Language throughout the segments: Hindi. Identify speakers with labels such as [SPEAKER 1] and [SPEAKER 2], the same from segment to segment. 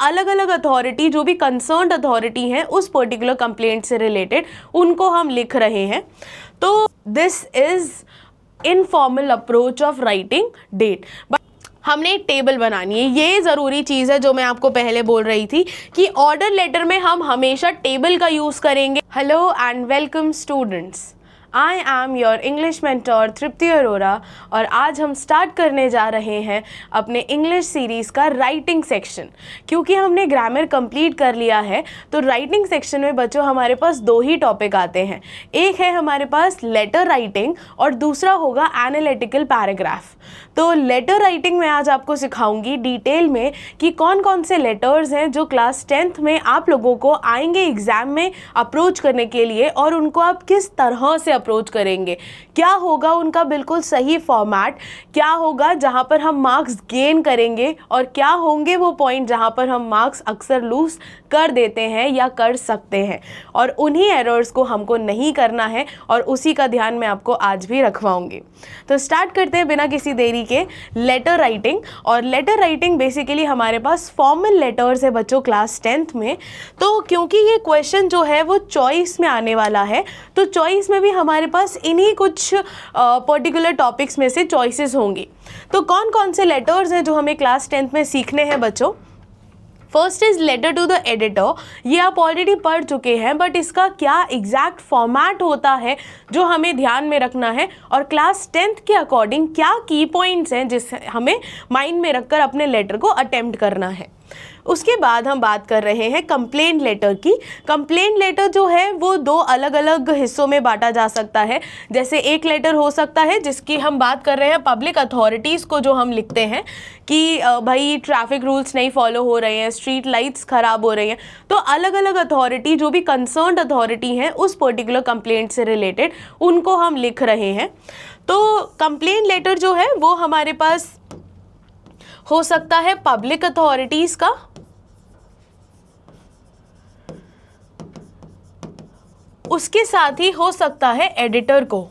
[SPEAKER 1] अलग अलग अथॉरिटी, जो भी कंसर्न्ड अथॉरिटी हैं उस पर्टिकुलर कंप्लेंट से रिलेटेड, उनको हम लिख रहे हैं। तो this is informal approach of writing date. हमने एक टेबल बनानी है, ये ज़रूरी चीज़ है जो मैं आपको पहले बोल रही थी कि ऑर्डर लेटर में हम हमेशा टेबल का यूज़ करेंगे। Hello and welcome students, I am your English mentor Tripti Arora, और आज हम स्टार्ट करने जा रहे हैं अपने इंग्लिश सीरीज़ का राइटिंग सेक्शन। क्योंकि हमने ग्रामर कंप्लीट कर लिया है तो राइटिंग सेक्शन में बच्चों हमारे पास दो ही टॉपिक आते हैं, एक है हमारे पास लेटर राइटिंग और दूसरा होगा एनालिटिकल पैराग्राफ। तो लेटर राइटिंग में आज आपको सिखाऊंगी डिटेल में कि कौन कौन से लेटर्स हैं जो क्लास 10th में आप लोगों को आएंगे एग्ज़ाम में अप्रोच करने के लिए, और उनको आप किस तरह से अप्रोच करेंगे, क्या होगा उनका बिल्कुल सही फॉर्मेट, क्या होगा जहां पर हम मार्क्स गेन करेंगे, और क्या होंगे वो पॉइंट जहां पर हम मार्क्स अक्सर लूज कर देते हैं या कर सकते हैं, और उन्हीं एरर्स को हमको नहीं करना है, और उसी का ध्यान मैं आपको आज भी रखवाऊंगी। तो स्टार्ट करते हैं बिना किसी देरी के लेटर राइटिंग। और लेटर राइटिंग बेसिकली हमारे पास फॉर्मल लेटर्स है बच्चों क्लास 10th में। तो क्योंकि ये क्वेश्चन जो है वो चॉइस में आने वाला है, तो चॉइस में भी हमारे पास इन्हीं कुछ पर्टिकुलर टॉपिक्स में से चॉइसेस होंगी। तो कौन कौन से लेटर्स हैं जो हमें क्लास 10th में सीखने हैं बच्चों? First is letter to the editor, ये आप ऑलरेडी पढ़ चुके हैं, बट इसका क्या एग्जैक्ट फॉर्मेट होता है जो हमें ध्यान में रखना है, और क्लास 10th के अकॉर्डिंग क्या की पॉइंट्स हैं जिसे हमें माइंड में रखकर अपने लेटर को अटेम्प्ट करना है। उसके बाद हम बात कर रहे हैं कंप्लेंट लेटर की। कंप्लेंट लेटर जो है वो दो अलग अलग हिस्सों में बांटा जा सकता है। जैसे एक लेटर हो सकता है जिसकी हम बात कर रहे हैं पब्लिक अथॉरिटीज़ को, जो हम लिखते हैं कि भाई ट्रैफिक रूल्स नहीं फॉलो हो रहे हैं, स्ट्रीट लाइट्स ख़राब हो रही हैं। तो अलग अलग अथॉरिटी, जो भी कंसर्न्ड अथॉरिटी हैं उस पर्टिकुलर कंप्लेंट से रिलेटेड, उनको हम लिख रहे हैं। तो कंप्लेंट लेटर जो है वो हमारे पास हो सकता है पब्लिक अथॉरिटीज़ का, उसके साथ ही हो सकता है एडिटर को,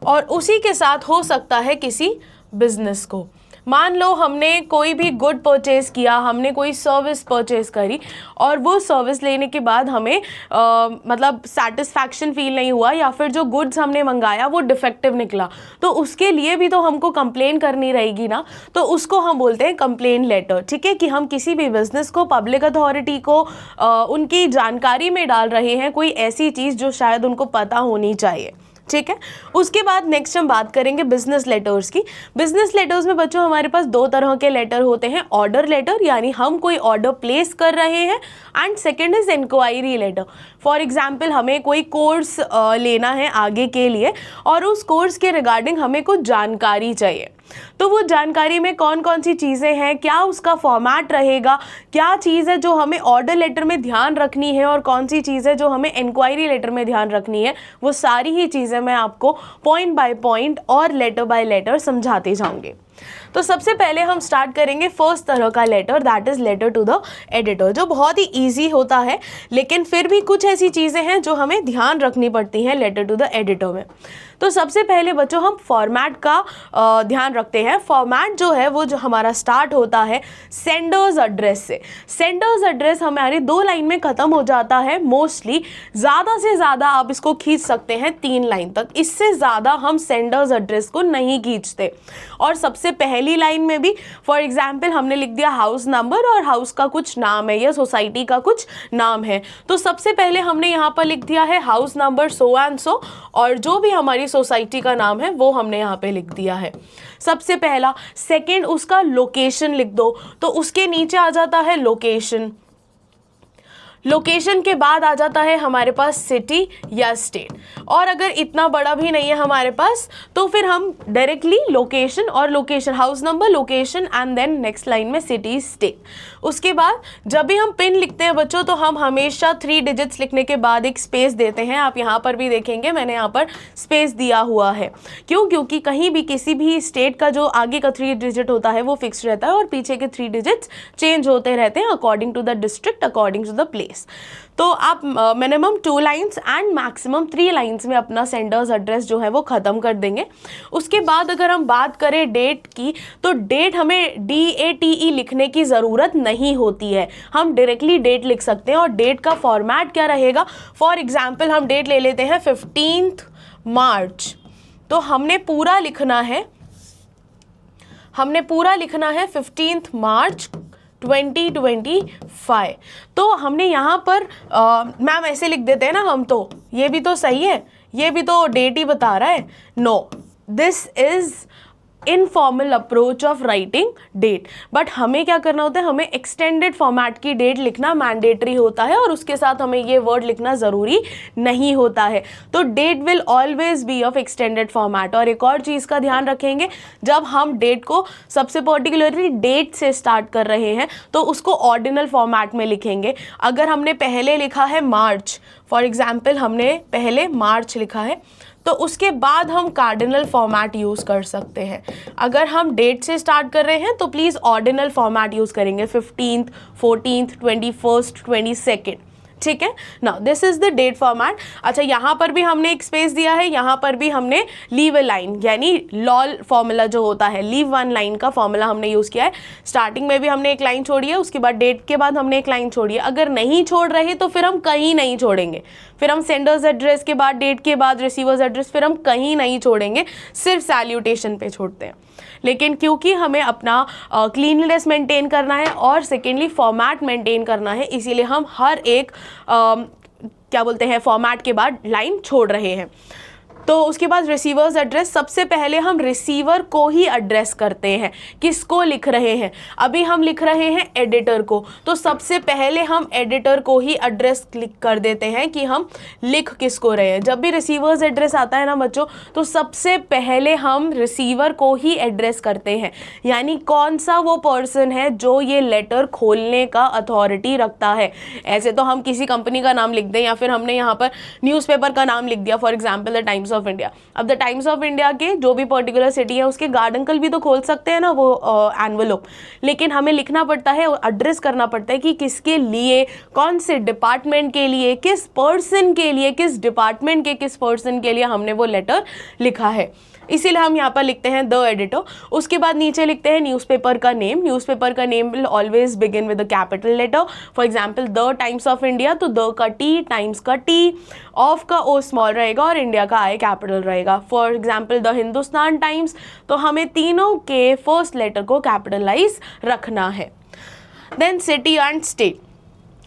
[SPEAKER 1] और उसी के साथ हो सकता है किसी बिजनेस को। मान लो हमने कोई भी गुड परचेज़ किया, हमने कोई सर्विस परचेज़ करी, और वो सर्विस लेने के बाद हमें मतलब सेटिस्फैक्शन फील नहीं हुआ, या फिर जो गुड्स हमने मंगाया वो डिफेक्टिव निकला, तो उसके लिए भी तो हमको कंप्लेन करनी रहेगी ना। तो उसको हम बोलते हैं कंप्लेन लेटर। ठीक है, कि हम किसी भी बिजनेस को, पब्लिक अथॉरिटी को उनकी जानकारी में डाल रहे हैं कोई ऐसी चीज़ जो शायद उनको पता होनी चाहिए। ठीक है, उसके बाद नेक्स्ट हम बात करेंगे बिजनेस लेटर्स की। बिजनेस लेटर्स में बच्चों हमारे पास दो तरह के लेटर होते हैं, ऑर्डर लेटर यानी हम कोई ऑर्डर प्लेस कर रहे हैं, and second is inquiry letter. For example हमें कोई कोर्स लेना है आगे के लिए, और उस कोर्स के रिगार्डिंग हमें कुछ जानकारी चाहिए। तो वो जानकारी में कौन कौन सी चीज़ें हैं, क्या उसका फॉर्मेट रहेगा, क्या चीज़ है जो हमें ऑर्डर लेटर में ध्यान रखनी है, और कौन सी चीज़ है जो हमें इंक्वायरी लेटर में ध्यान रखनी है, वो सारी ही चीज़ें मैं आपको पॉइंट बाय पॉइंट और लेटर बाय लेटर समझाते जाऊंगी। तो सबसे पहले हम स्टार्ट करेंगे फर्स्ट तरह का letter, that is letter to the editor, जो बहुत ही ईजी होता है, लेकिन फिर भी कुछ ऐसी चीज़ें हैं जो हमें ध्यान रखनी पड़ती हैं लेटर टू द एडिटर में। तो सबसे पहले बच्चों हम फॉर्मेट का ध्यान रखते हैं। फॉर्मेट जो है वो जो हमारा स्टार्ट होता है सेंडर्स एड्रेस से। सेंडर्स एड्रेस हमारी 2 लाइन में ख़त्म हो जाता है मोस्टली, ज़्यादा से ज़्यादा आप इसको खींच सकते हैं 3 लाइन तक, इससे ज़्यादा हम सेंडर्स एड्रेस को नहीं खींचते। और सबसे पहली लाइन में भी फॉर एग्जाम्पल हमने लिख दिया हाउस नंबर, और हाउस का कुछ नाम है या सोसाइटी का कुछ नाम है, तो सबसे पहले हमने यहाँ पर लिख दिया है हाउस नंबर सो एंड सो, और जो भी हमारी सोसाइटी का नाम है वो हमने यहाँ पे लिख दिया है सबसे पहला। सेकंड, उसका लोकेशन लिख दो, तो उसके नीचे आ जाता है लोकेशन। लोकेशन के बाद आ जाता है हमारे पास सिटी या स्टेट, और अगर इतना बड़ा भी नहीं है हमारे पास तो फिर हम डायरेक्टली लोकेशन और location, house number, location, and then next line में सिटी, स्टेट। उसके बाद जब भी हम पिन लिखते हैं बच्चों तो हम हमेशा 3 डिजिट्स लिखने के बाद एक स्पेस देते हैं। आप यहाँ पर भी देखेंगे मैंने यहाँ पर स्पेस दिया हुआ है। क्यों? क्योंकि कहीं भी किसी भी स्टेट का जो आगे का 3 डिजिट होता है वो फिक्स रहता है, और पीछे के 3 डिजिट्स चेंज होते रहते हैं according to the district, according to the place. Space. तो आप minimum 2 lines and maximum 3 lines में अपना सेंडर्स एड्रेस जो है वो ख़त्म कर देंगे। उसके बाद अगर हम बात करें डेट की, तो डेट हमें DATE लिखने की ज़रूरत नहीं होती है, हम डायरेक्टली डेट लिख सकते हैं। और डेट का फॉर्मेट क्या रहेगा, फॉर एग्जाम्पल हम डेट ले लेते हैं 15 मार्च, तो हमने पूरा लिखना है 15 मार्च 2025। तो हमने यहाँ पर मैम ऐसे लिख देते हैं ना हम, तो ये भी तो सही है, ये भी तो डेट ही बता रहा है। No, this is informal approach of writing date. But हमें क्या करना होता है, हमें एक्सटेंडेड फॉर्मेट की डेट लिखना मैंडेटरी होता है और उसके साथ हमें ये वर्ड लिखना ज़रूरी नहीं होता है। तो date will always be of extended format. और एक और चीज़ का ध्यान रखेंगे, जब हम डेट को सबसे पर्टिकुलरली डेट से स्टार्ट कर रहे हैं तो उसको ऑर्डिनल फॉर्मेट में लिखेंगे। अगर हमने पहले लिखा है मार्च, फॉर एग्जाम्पल हमने पहले मार्च लिखा है, तो उसके बाद हम कार्डिनल फॉर्मेट यूज़ कर सकते हैं। अगर हम डेट से स्टार्ट कर रहे हैं तो प्लीज़ ऑर्डिनल फॉर्मेट यूज़ करेंगे, 15th, 14th, 21st, 22nd, ठीक है ना। This is the date format. अच्छा, यहाँ पर भी हमने एक स्पेस दिया है, यहाँ पर भी हमने लीव अ लाइन यानी लॉल फॉर्मूला जो होता है, लीव 1 लाइन का फॉर्मूला हमने यूज़ किया है। स्टार्टिंग में भी हमने एक लाइन छोड़ी है, उसके बाद डेट के बाद हमने एक लाइन छोड़ी है। अगर नहीं छोड़ रहे तो फिर हम कहीं नहीं छोड़ेंगे, फिर हम सेंडर्स एड्रेस के बाद, डेट के बाद रिसीवर्स एड्रेस, फिर हम कहीं नहीं छोड़ेंगे, सिर्फ सैल्यूटेशन पे छोड़ते हैं। लेकिन क्योंकि हमें अपना क्लीनलीनेस मेंटेन करना है और सेकेंडली फॉर्मेट मेंटेन करना है, इसीलिए हम हर एक क्या बोलते हैं फॉर्मेट के बाद लाइन छोड़ रहे हैं। तो उसके बाद रिसीवर्स एड्रेस, सबसे पहले हम रिसीवर को ही एड्रेस करते हैं। किसको लिख रहे हैं, अभी हम लिख रहे हैं एडिटर को, तो सबसे पहले हम एडिटर को ही एड्रेस क्लिक कर देते हैं कि हम लिख किसको रहे हैं। जब भी रिसीवर्स एड्रेस आता है ना बच्चों, तो सबसे पहले हम रिसीवर को ही एड्रेस करते हैं, यानी कौन सा वो पर्सन है जो ये लेटर खोलने का अथॉरिटी रखता है। ऐसे तो हम किसी कंपनी का नाम लिख दें या फिर हमने यहाँ पर न्यूज़पेपर का नाम लिख दिया, for example the Times of India. अब द टाइम्स ऑफ इंडिया के जो भी पर्टिकुलर सिटी है उसके गार्ड अंकल भी तो खोल सकते हैं ना वो एनवलप, लेकिन हमें लिखना पड़ता है, एड्रेस करना पड़ता है कि किसके लिए, कौन से डिपार्टमेंट के लिए, किस पर्सन के लिए, किस डिपार्टमेंट के किस पर्सन के लिए हमने वो लेटर लिखा है। इसीलिए हम यहाँ पर लिखते हैं द एडिटर। उसके बाद नीचे लिखते हैं न्यूज़पेपर का नेम। न्यूज़पेपर का name will always begin with a capital letter. For example the Times of India, तो द का टी, टाइम्स का टी, ऑफ का ओ स्मॉल रहेगा और इंडिया का आई कैपिटल रहेगा। For example the Hindustan Times, तो हमें तीनों के फर्स्ट लेटर को कैपिटलाइज रखना है। Then city and state.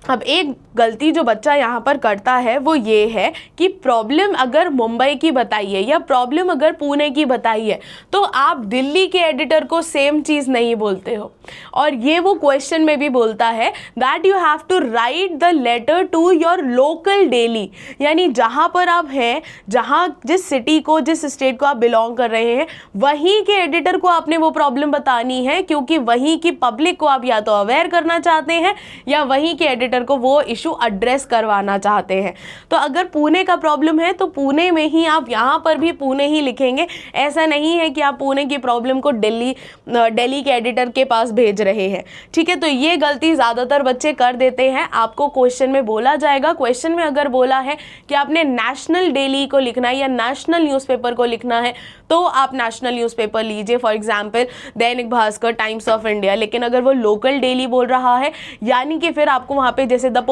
[SPEAKER 1] अब एक गलती जो बच्चा यहाँ पर करता है वो ये है कि प्रॉब्लम अगर मुंबई की बताई है या प्रॉब्लम अगर पुणे की बताई है तो आप दिल्ली के एडिटर को सेम चीज़ नहीं बोलते हो। और ये वो क्वेश्चन में भी बोलता है that you have to write the letter to your local daily, यानी जहाँ पर आप हैं, जहाँ जिस सिटी को, जिस स्टेट को आप बिलोंग कर रहे हैं, वहीं के एडिटर को आपने वो प्रॉब्लम बतानी है, क्योंकि वहीं की पब्लिक को आप या तो अवेयर करना चाहते हैं या वहीं के एडिटर को वो इशू एड्रेस करवाना चाहते हैं। तो अगर पुणे का प्रॉब्लम है तो पुणे में ही आप यहाँ पर भी पुणे ही लिखेंगे। ऐसा नहीं है कि आप पुणे की प्रॉब्लम को दिल्ली के एडिटर के पास भेज रहे हैं, ठीक है। तो ये गलती ज़्यादातर बच्चे कर देते हैं। आपको क्वेश्चन में बोला जाएगा, क्वेश्चन में अगर बोला है कि आपने नेशनल डेली को लिखना है या नेशनल न्यूज़पेपर को लिखना है तो आप नेशनल न्यूज़पेपर लीजिए, for example Dainik Bhaskar, times of India. लेकिन अगर वो लोकल डेली बोल रहा है, यानी कि फिर आपको वहाँ पे जैसे the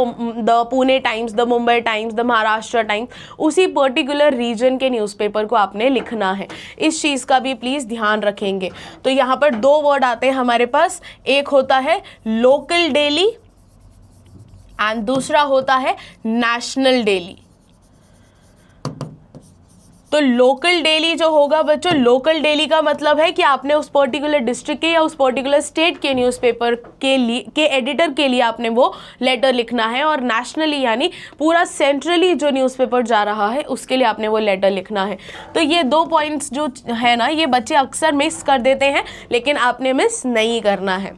[SPEAKER 1] Pune times, the Mumbai times, the Maharashtra times, उसी पर्टिकुलर रीजन के न्यूज़पेपर को आपने लिखना है। इस चीज़ का भी प्लीज़ ध्यान रखेंगे। तो यहाँ पर 2 वर्ड आते हैं हमारे पास, एक होता है लोकल डेली एंड दूसरा होता है नेशनल डेली। तो लोकल डेली जो होगा बच्चों, लोकल डेली का मतलब है कि आपने उस पर्टिकुलर डिस्ट्रिक्ट के या उस पर्टिकुलर स्टेट के न्यूज़पेपर के एडिटर के लिए आपने वो लेटर लिखना है। और नेशनली यानी पूरा सेंट्रली जो न्यूज़पेपर जा रहा है उसके लिए आपने वो लेटर लिखना है। तो ये 2 पॉइंट्स जो है ना, ये बच्चे अक्सर मिस कर देते हैं, लेकिन आपने मिस नहीं करना है।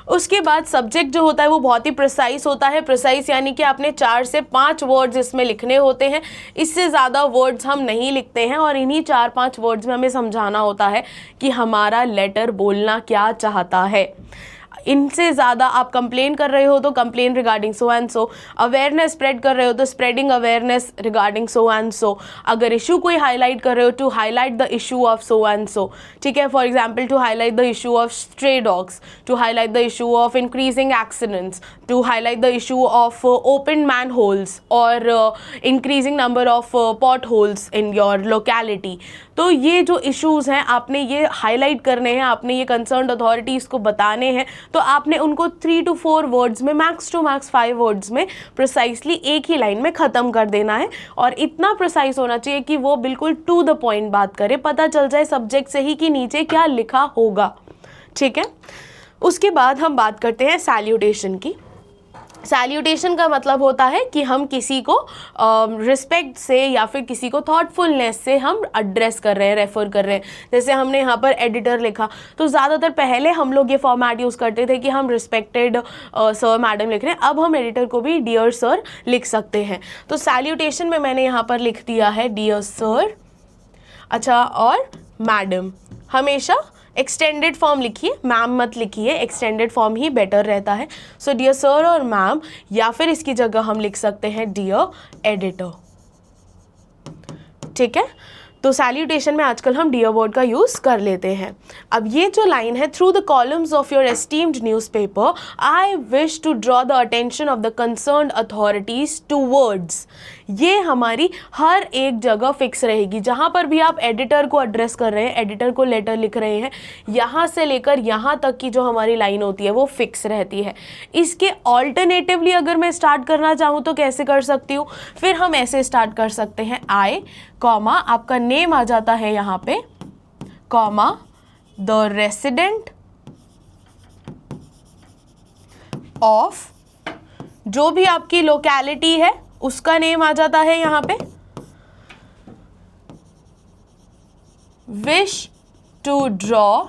[SPEAKER 1] उसके बाद सब्जेक्ट जो होता है वो बहुत ही प्रिसाइज होता है। प्रिसाइज यानी कि आपने 4 से 5 वर्ड्स इसमें लिखने होते हैं, इससे ज़्यादा वर्ड्स हम नहीं लिखते हैं। और इन्हीं 4-5 वर्ड्स में हमें समझाना होता है कि हमारा लेटर बोलना क्या चाहता है। इनसे ज़्यादा आप कंप्लेन कर रहे हो तो complain regarding so and so, awareness spread कर रहे हो तो spreading awareness regarding so and so, अगर इशू कोई हाईलाइट कर रहे हो to highlight the issue of so and so, ठीक है। For example to highlight the issue of stray dogs, to highlight the issue of increasing accidents, to highlight the issue of open manholes और increasing number of potholes in your locality. तो ये जो इश्यूज़ हैं आपने ये हाईलाइट करने हैं, आपने ये कंसर्न्ड अथॉरिटीज़ को बताने हैं, तो आपने उनको 3 to 4 वर्ड्स में, मैक्स टू मैक्स 5 वर्ड्स में प्रिसाइसली एक ही लाइन में ख़त्म कर देना है। और इतना प्रिसाइस होना चाहिए कि वो बिल्कुल टू द पॉइंट बात करे, पता चल जाए सब्जेक्ट से ही कि नीचे क्या लिखा होगा, ठीक है। उसके बाद हम बात करते हैं सैल्यूटेशन की। सैल्यूटेशन का मतलब होता है कि हम किसी को रिस्पेक्ट से या फिर किसी को थॉटफुलनेस से हम एड्रेस कर रहे हैं, रेफ़र कर रहे हैं। जैसे हमने यहाँ पर एडिटर लिखा, तो ज़्यादातर पहले हम लोग ये फॉर्मेट यूज़ करते थे कि हम रिस्पेक्टेड सर मैडम लिख रहे हैं, अब हम एडिटर को भी डियर सर लिख सकते हैं। तो सैल्यूटेशन में मैंने यहाँ पर लिख दिया है डियर सर, अच्छा, और मैडम। हमेशा एक्सटेंडेड फॉर्म लिखिए, मैम मत लिखिए, एक्सटेंडेड फॉर्म ही बेटर रहता है। सो डियर सर और मैम, या फिर इसकी जगह हम लिख सकते हैं डियर एडिटर, ठीक है। तो सैल्यूटेशन में आजकल हम डियर वर्ड का यूज़ कर लेते हैं। अब ये जो लाइन है, through the columns of your esteemed newspaper I wish to draw the attention of the concerned authorities towards, ये हमारी हर एक जगह फिक्स रहेगी। जहाँ पर भी आप एडिटर को एड्रेस कर रहे हैं, एडिटर को लेटर लिख रहे हैं, यहाँ से लेकर यहाँ तक की जो हमारी लाइन होती है वो फिक्स रहती है। इसके ऑल्टरनेटिवली अगर मैं स्टार्ट करना चाहूँ तो कैसे कर सकती हूँ? फिर हम ऐसे स्टार्ट कर सकते हैं, आई कॉमा, आपका नेम आ जाता है यहाँ पे, कॉमा द रेसिडेंट ऑफ, जो भी आपकी लोकेलिटी है उसका नेम आ जाता है यहाँ पे, wish to draw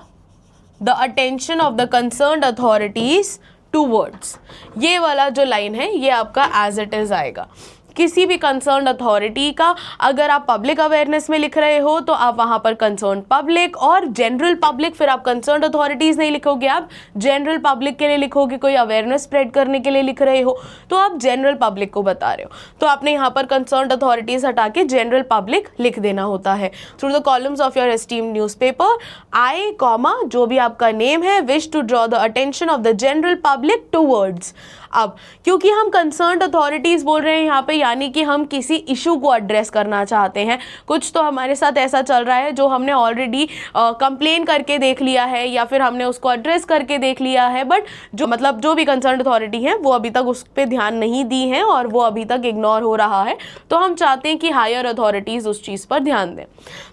[SPEAKER 1] the attention of the concerned authorities towards. ये वाला जो लाइन है ये आपका एज इट इज आएगा। किसी भी कंसर्न्ड अथॉरिटी का अगर आप पब्लिक अवेयरनेस में लिख रहे हो तो आप वहाँ पर कंसर्न पब्लिक और जनरल पब्लिक, फिर आप कंसर्न्ड अथॉरिटीज़ नहीं लिखोगे, आप जनरल पब्लिक के लिए लिखोगे। कोई अवेयरनेस स्प्रेड करने के लिए लिख रहे हो तो आप जनरल पब्लिक को बता रहे हो, तो आपने यहाँ पर कंसर्न्ड अथॉरिटीज़ हटा के जनरल पब्लिक लिख देना होता है। Through the columns of your esteemed newspaper I comma, जो भी आपका नेम है, wish to draw the attention of the general public towards. अब क्योंकि हम कंसर्न्ड अथॉरिटीज़ बोल रहे हैं यहाँ पे, यानी कि हम किसी इशू को एड्रेस करना चाहते हैं। कुछ तो हमारे साथ ऐसा चल रहा है जो हमने ऑलरेडी कंप्लेन करके देख लिया है या फिर हमने उसको एड्रेस करके देख लिया है, बट जो भी कंसर्न्ड अथॉरिटी है वो अभी तक उस पर ध्यान नहीं दी है और वो अभी तक इग्नोर हो रहा है। तो हम चाहते हैं कि हायर अथॉरिटीज़ उस चीज़ पर ध्यान दें।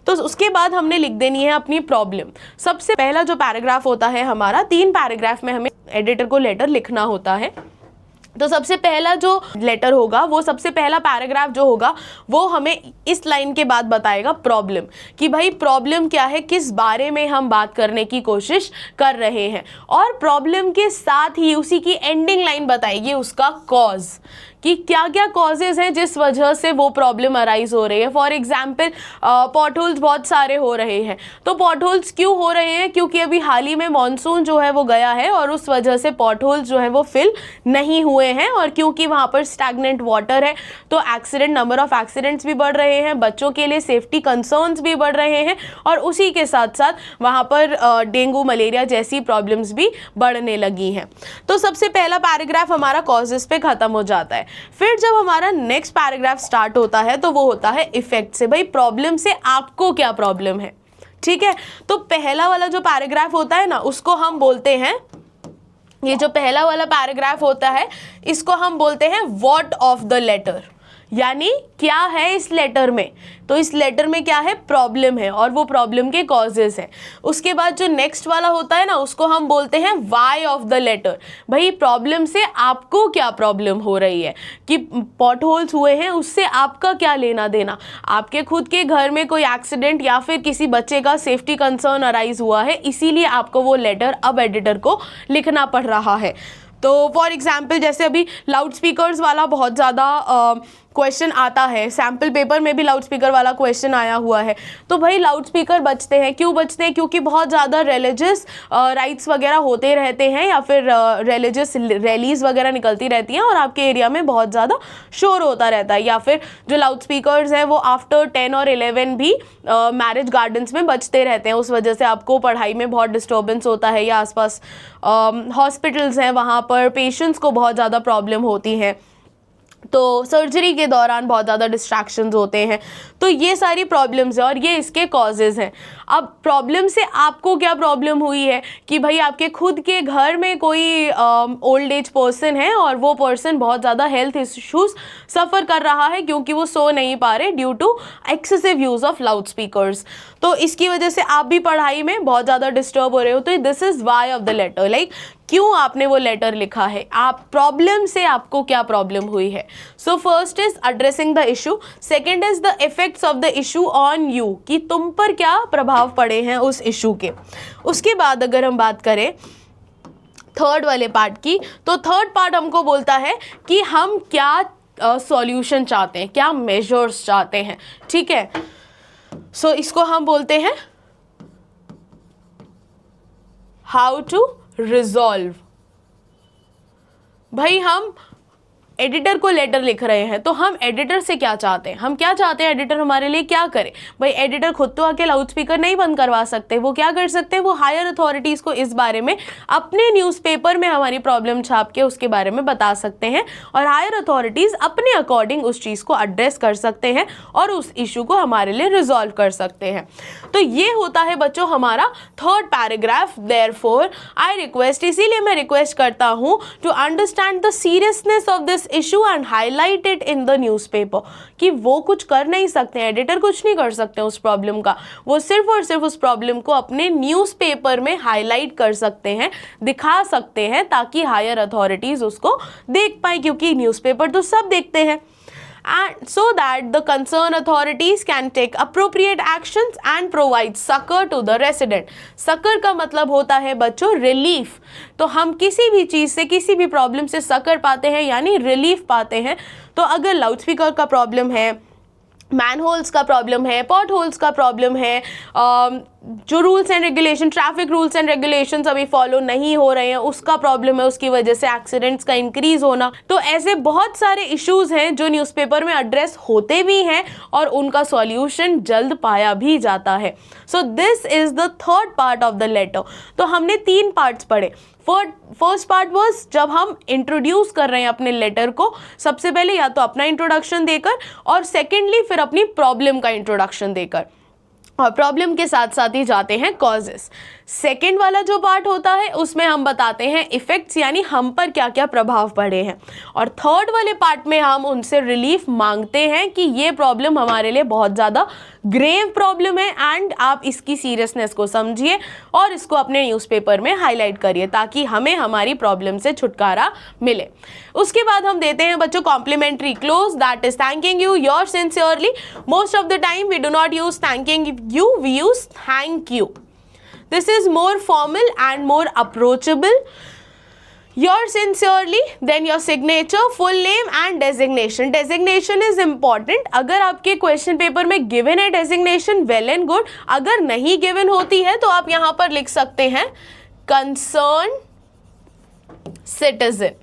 [SPEAKER 1] तो उसके बाद हमने लिख देनी है अपनी प्रॉब्लम। सबसे पहला जो पैराग्राफ होता है हमारा, 3 पैराग्राफ में हमें एडिटर को लेटर लिखना होता है। तो सबसे पहला जो लेटर होगा, वो सबसे पहला पैराग्राफ जो होगा वो हमें इस लाइन के बाद बताएगा प्रॉब्लम, कि भाई प्रॉब्लम क्या है, किस बारे में हम बात करने की कोशिश कर रहे हैं। और प्रॉब्लम के साथ ही उसी की एंडिंग लाइन बताएगी उसका कॉज, कि क्या क्या कॉजेज़ हैं जिस वजह से वो प्रॉब्लम अराइज हो रही है। फॉर एग्जाम्पल पॉट होल्स बहुत सारे हो रहे हैं, तो पॉट होल्स क्यों हो रहे हैं? क्योंकि अभी हाल ही में मानसून जो है वो गया है और उस वजह से पॉट होल्स जो है वो फिल नहीं हुए हैं, और क्योंकि वहाँ पर स्टैग्नेंट वाटर है तो नंबर ऑफ एक्सीडेंट्स भी बढ़ रहे हैं, बच्चों के लिए सेफ्टी कंसर्न्स भी बढ़ रहे हैं, और उसी के साथ साथ वहाँ पर डेंगू मलेरिया जैसी प्रॉब्लम्स भी बढ़ने लगी हैं। तो सबसे पहला पैराग्राफ हमारा कॉजेज़ पे ख़त्म हो जाता है। फिर जब हमारा नेक्स्ट पैराग्राफ स्टार्ट होता है तो वो होता है इफेक्ट से, भाई प्रॉब्लम से आपको क्या प्रॉब्लम है, ठीक है। तो पहला वाला जो पैराग्राफ होता है ना, उसको हम बोलते हैं, ये जो पहला वाला पैराग्राफ होता है इसको हम बोलते हैं व्हाट ऑफ द लेटर, यानी क्या है इस लेटर में। तो इस लेटर में क्या है, प्रॉब्लम है और वो प्रॉब्लम के कॉजेज हैं। उसके बाद जो नेक्स्ट वाला होता है ना, उसको हम बोलते हैं वाई ऑफ द लेटर, भाई प्रॉब्लम से आपको क्या प्रॉब्लम हो रही है, कि पॉट होल्स हुए हैं उससे आपका क्या लेना देना, आपके खुद के घर में कोई एक्सीडेंट या फिर किसी बच्चे का सेफ्टी कंसर्न अराइज हुआ है, इसीलिए आपको वो लेटर अब एडिटर को लिखना पड़ रहा है। तो फॉर एग्जाम्पल जैसे अभी लाउड स्पीकर्स वाला बहुत ज़्यादा क्वेश्चन आता है, सैम्पल पेपर में भी लाउड स्पीकर वाला क्वेश्चन आया हुआ है, तो भाई लाउड स्पीकर बजते हैं। क्यों बजते हैं? क्योंकि बहुत ज़्यादा रिलीजियस राइट्स वगैरह होते रहते हैं या फिर रिलीजियस रैलीज वगैरह निकलती रहती हैं और आपके एरिया में बहुत ज़्यादा शोर होता रहता है, या फिर जो लाउड स्पीकर्स हैं वो आफ्टर 10 और 11 भी मैरिज गार्डन्स में बजते रहते हैं। उस वजह से आपको पढ़ाई में बहुत डिस्टर्बेंस होता है, या आसपास हॉस्पिटल्स हैं वहाँ पर पेशेंट्स को बहुत ज़्यादा प्रॉब्लम होती है, तो सर्जरी के दौरान बहुत ज़्यादा डिस्ट्रैक्शंस होते हैं। तो ये सारी प्रॉब्लम्स हैं और ये इसके कॉजेज़ हैं। अब प्रॉब्लम से आपको क्या प्रॉब्लम हुई है कि भाई आपके खुद के घर में कोई ओल्ड एज पर्सन है और वो पर्सन बहुत ज़्यादा हेल्थ इश्यूज़ सफ़र कर रहा है क्योंकि वो सो नहीं पा रहे due to excessive use of loud speakers. तो इसकी वजह से आप भी पढ़ाई में बहुत ज़्यादा डिस्टर्ब हो रहे हो। तो this is why of the letter, like क्यों आपने वो लेटर लिखा है, आप प्रॉब्लम से आपको क्या प्रॉब्लम हुई है। So first is addressing the issue, second is the effects of the issue on you, कि तुम पर क्या प्रभाव पड़े हैं उस इशू के। उसके बाद अगर हम बात करें थर्ड वाले पार्ट की, तो थर्ड पार्ट हमको बोलता है कि हम क्या सॉल्यूशन चाहते हैं, क्या मेजर्स चाहते हैं, ठीक है। सो इसको हम बोलते हैं हाउ टू रिजॉल्व। भाई हम एडिटर को लेटर लिख रहे हैं तो हम एडिटर से क्या चाहते हैं, हम क्या चाहते हैं एडिटर हमारे लिए क्या करे। भाई एडिटर खुद तो आके लाउड स्पीकर नहीं बंद करवा सकते, वो क्या कर सकते हैं, वो हायर अथॉरिटीज़ को इस बारे में अपने न्यूज़पेपर में हमारी प्रॉब्लम छाप के उसके बारे में बता सकते हैं और हायर अथॉरिटीज़ अपने अकॉर्डिंग उस चीज़ को एड्रेस कर सकते हैं और उस इशू को हमारे लिए रिजॉल्व कर सकते हैं। तो ये होता है बच्चों हमारा third paragraph. Therefore I request, इसीलिए मैं रिक्वेस्ट करता हूँ to understand the seriousness of this issue and highlight it in the newspaper, कि वो कुछ कर नहीं सकते हैं, एडिटर कुछ नहीं कर सकते उस प्रॉब्लम का, वो सिर्फ और सिर्फ उस प्रॉब्लम को अपने न्यूज़पेपर में हाईलाइट कर सकते हैं, दिखा सकते हैं, ताकि हायर अथॉरिटीज़ उसको देख पाए, क्योंकि न्यूज़पेपर तो सब देखते हैं। And so that the concerned authorities can take appropriate actions and provide succor to the resident. Succor का मतलब होता है बच्चों रिलीफ। तो हम किसी भी चीज़ से, किसी भी प्रॉब्लम से succor पाते हैं यानी रिलीफ पाते हैं। तो अगर लाउड स्पीकर का प्रॉब्लम है, मैन होल्स का प्रॉब्लम है, पॉट होल्स का प्रॉब्लम है, जो rules and regulation, traffic rules and regulations अभी फॉलो नहीं हो रहे हैं उसका प्रॉब्लम है, उसकी वजह से एक्सीडेंट्स का इंक्रीज होना। तो ऐसे बहुत सारे इश्यूज हैं जो न्यूज़पेपर में एड्रेस होते भी हैं और उनका सॉल्यूशन जल्द पाया भी जाता है। So this is the third part of the letter. तो हमने 3 पार्ट्स पढ़े। फर्स्ट पार्ट वाज जब हम इंट्रोड्यूस कर रहे हैं अपने लेटर को, सबसे पहले या तो अपना इंट्रोडक्शन देकर और सेकेंडली फिर अपनी प्रॉब्लम का इंट्रोडक्शन देकर, और प्रॉब्लम के साथ साथ ही जाते हैं कॉजेस। सेकेंड वाला जो पार्ट होता है उसमें हम बताते हैं इफ़ेक्ट्स, यानी हम पर क्या क्या प्रभाव पड़े हैं, और थर्ड वाले पार्ट में हम उनसे रिलीफ मांगते हैं कि ये प्रॉब्लम हमारे लिए बहुत ज़्यादा ग्रेव प्रॉब्लम है एंड आप इसकी सीरियसनेस को समझिए और इसको अपने न्यूज़पेपर में हाईलाइट करिए ताकि हमें हमारी प्रॉब्लम से छुटकारा मिले। उसके बाद हम देते हैं बच्चों complimentary close, that is thanking you your sincerely. Most of the time we do not use thanking you, we use thank you. This is more formal and more approachable. Yours sincerely, then your signature, full name and designation. Designation is important. अगर आपके क्वेश्चन पेपर में given है designation, well and good. अगर नहीं given होती है तो आप यहाँ पर लिख सकते हैं concerned citizen.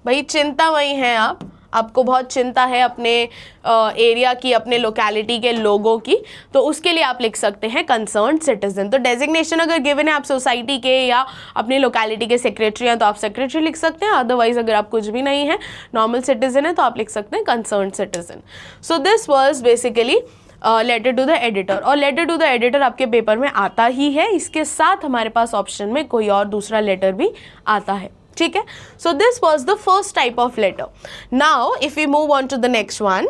[SPEAKER 1] भाई चिंतामयी हैं आप, आपको बहुत चिंता है अपने एरिया की, अपने लोकेलिटी के लोगों की, तो उसके लिए आप लिख सकते हैं कंसर्न्ड सिटीजन। तो डेजिग्नेशन अगर गिवन है आप सोसाइटी के या अपनी लोकेलिटी के सेक्रेटरी हैं तो आप सेक्रेटरी लिख सकते हैं, अदरवाइज अगर आप कुछ भी नहीं है नॉर्मल सिटीजन है तो आप लिख सकते हैं concerned citizen. So this was basically letter to the editor, और लेटर टू द एडिटर आपके पेपर में आता ही है, इसके साथ हमारे पास ऑप्शन में कोई और दूसरा लेटर भी आता है, ठीक है। So this was the first type of letter. Now if you move on to the next one,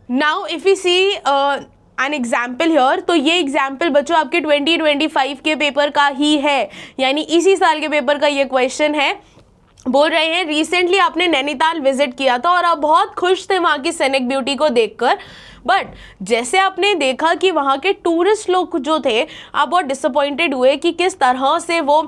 [SPEAKER 1] now if you see an example here, तो ये एग्जाम्पल बच्चों आपके 2025 के पेपर का ही है, यानी इसी साल के पेपर का ये क्वेश्चन है। बोल रहे हैं रिसेंटली आपने नैनीताल विजिट किया था और आप बहुत खुश थे वहाँ की सेनिक ब्यूटी को देखकर, बट जैसे आपने देखा कि वहाँ के टूरिस्ट लोग जो थे आप बहुत डिसअपॉइंटेड हुए कि किस तरह से वो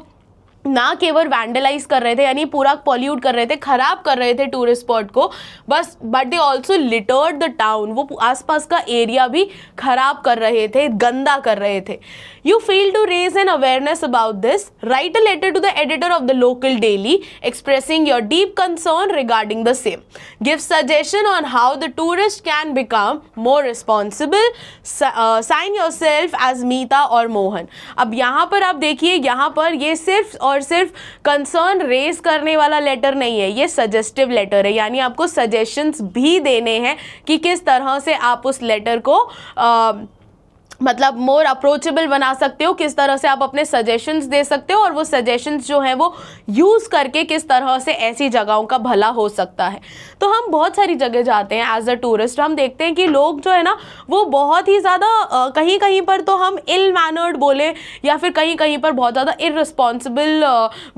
[SPEAKER 1] ना केवल वैंडलाइज कर रहे थे यानी पूरा पॉल्यूट कर रहे थे, खराब कर रहे थे टूरिस्ट स्पॉट को बस, but they also littered the town, वो आसपास का एरिया भी खराब कर रहे थे, गंदा कर रहे थे. You feel to raise an awareness about this, write a letter to the editor of the local daily expressing your deep concern regarding the same, give suggestion on how the tourist can become more responsible, sign yourself as Meeta और मोहन. अब यहाँ पर आप देखिए, यहाँ पर ये सिर्फ और सिर्फ कंसर्न रेज करने वाला लेटर नहीं है, ये सजेस्टिव लेटर है, यानी आपको सजेशंस भी देने हैं कि किस तरह से आप उस लेटर को मतलब मोर अप्रोचेबल बना सकते हो, किस तरह से आप अपने सजेशंस दे सकते हो और वो सजेशंस जो हैं वो यूज़ करके किस तरह से ऐसी जगहों का भला हो सकता है. तो हम बहुत सारी जगह जाते हैं एज अ टूरिस्ट, हम देखते हैं कि लोग जो है ना वो बहुत ही ज़्यादा कहीं कहीं पर तो हम इल मैनर्ड बोले या फिर कहीं कहीं पर बहुत ज़्यादा इररिस्पॉन्सिबल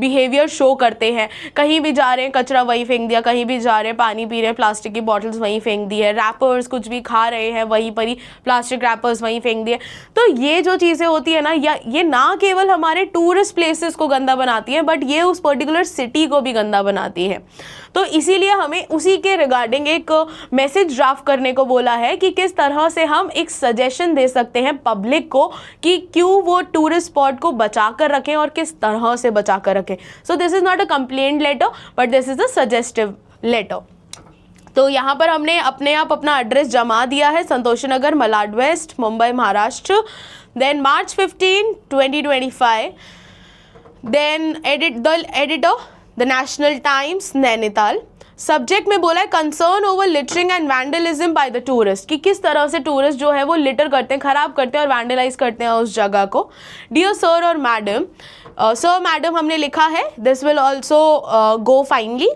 [SPEAKER 1] बिहेवियर शो करते हैं. कहीं भी जा रहे हैं कचरा वहीं फेंक दिया, कहीं भी जा रहे हैं पानी पी रहे हैं प्लास्टिक की बॉटल्स वहीं फेंक दी है, रैपर्स कुछ भी खा रहे हैं वहीं पर ही प्लास्टिक रैपर्स वहीं फेंक दिए. तो ये जो चीज़ें होती है ना, या ये ना केवल हमारे टूरिस्ट प्लेसेस को गंदा बनाती हैं बट ये उस पर्टिकुलर सिटी को भी गंदा बनाती है. तो इसीलिए हमें उसी के रिगार्डिंग एक मैसेज ड्राफ्ट करने को बोला है कि किस तरह से हम एक सजेशन दे सकते हैं पब्लिक को कि क्यों वो टूरिस्ट स्पॉट को बचा कर रखें और किस तरह से बचा कर रखें. So this is not a complaint letter but this is a suggestive letter. तो यहाँ पर हमने अपने आप अपना एड्रेस जमा दिया है, Santoshi Nagar, Malad west, Mumbai, Maharashtra. Then March 15, 2025. Then editor the National Times, Nainital. Subject में बोला है concern over littering and vandalism by the tourist, कि किस तरह से टूरिस्ट जो है वो लिटर करते हैं, खराब करते हैं और वैंडलाइज करते हैं उस जगह को. डियर सर और मैडम, सर मैडम हमने लिखा है, this will also go finally.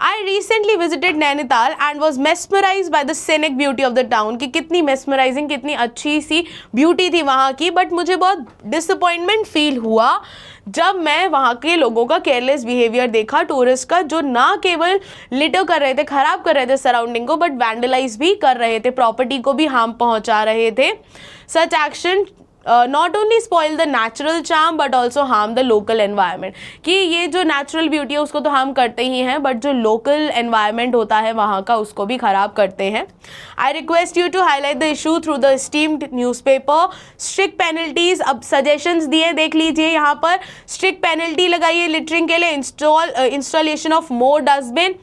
[SPEAKER 1] I recently visited Nainital and was mesmerise by the scenic beauty of the town, कि कितनी मेस्मराइजिंग, कितनी अच्छी सी ब्यूटी थी वहाँ की, बट मुझे बहुत डिसअपॉइंटमेंट फील हुआ जब मैं वहाँ के लोगों का केयरलेस बिहेवियर देखा टूरिस्ट का, जो ना केवल लिटर कर रहे थे, खराब कर रहे थे सराउंडिंग को, बट वैंडलाइज भी कर रहे थे, प्रॉपर्टी को भी हार्म पहुँचा रहे थे. Such action not only spoil the natural charm but also harm the local environment, कि ये जो नेचुरल ब्यूटी है उसको तो हार्म करते ही हैं बट जो लोकल एनवायरनमेंट होता है वहाँ का उसको भी ख़राब करते हैं. I request you to highlight the issue through the esteemed newspaper. Strict penalties, अब सजेशंस दिए, देख लीजिए यहाँ पर. स्ट्रिक्ट पेनल्टी लगाइए लिटरिंग के लिए, installation of more dustbin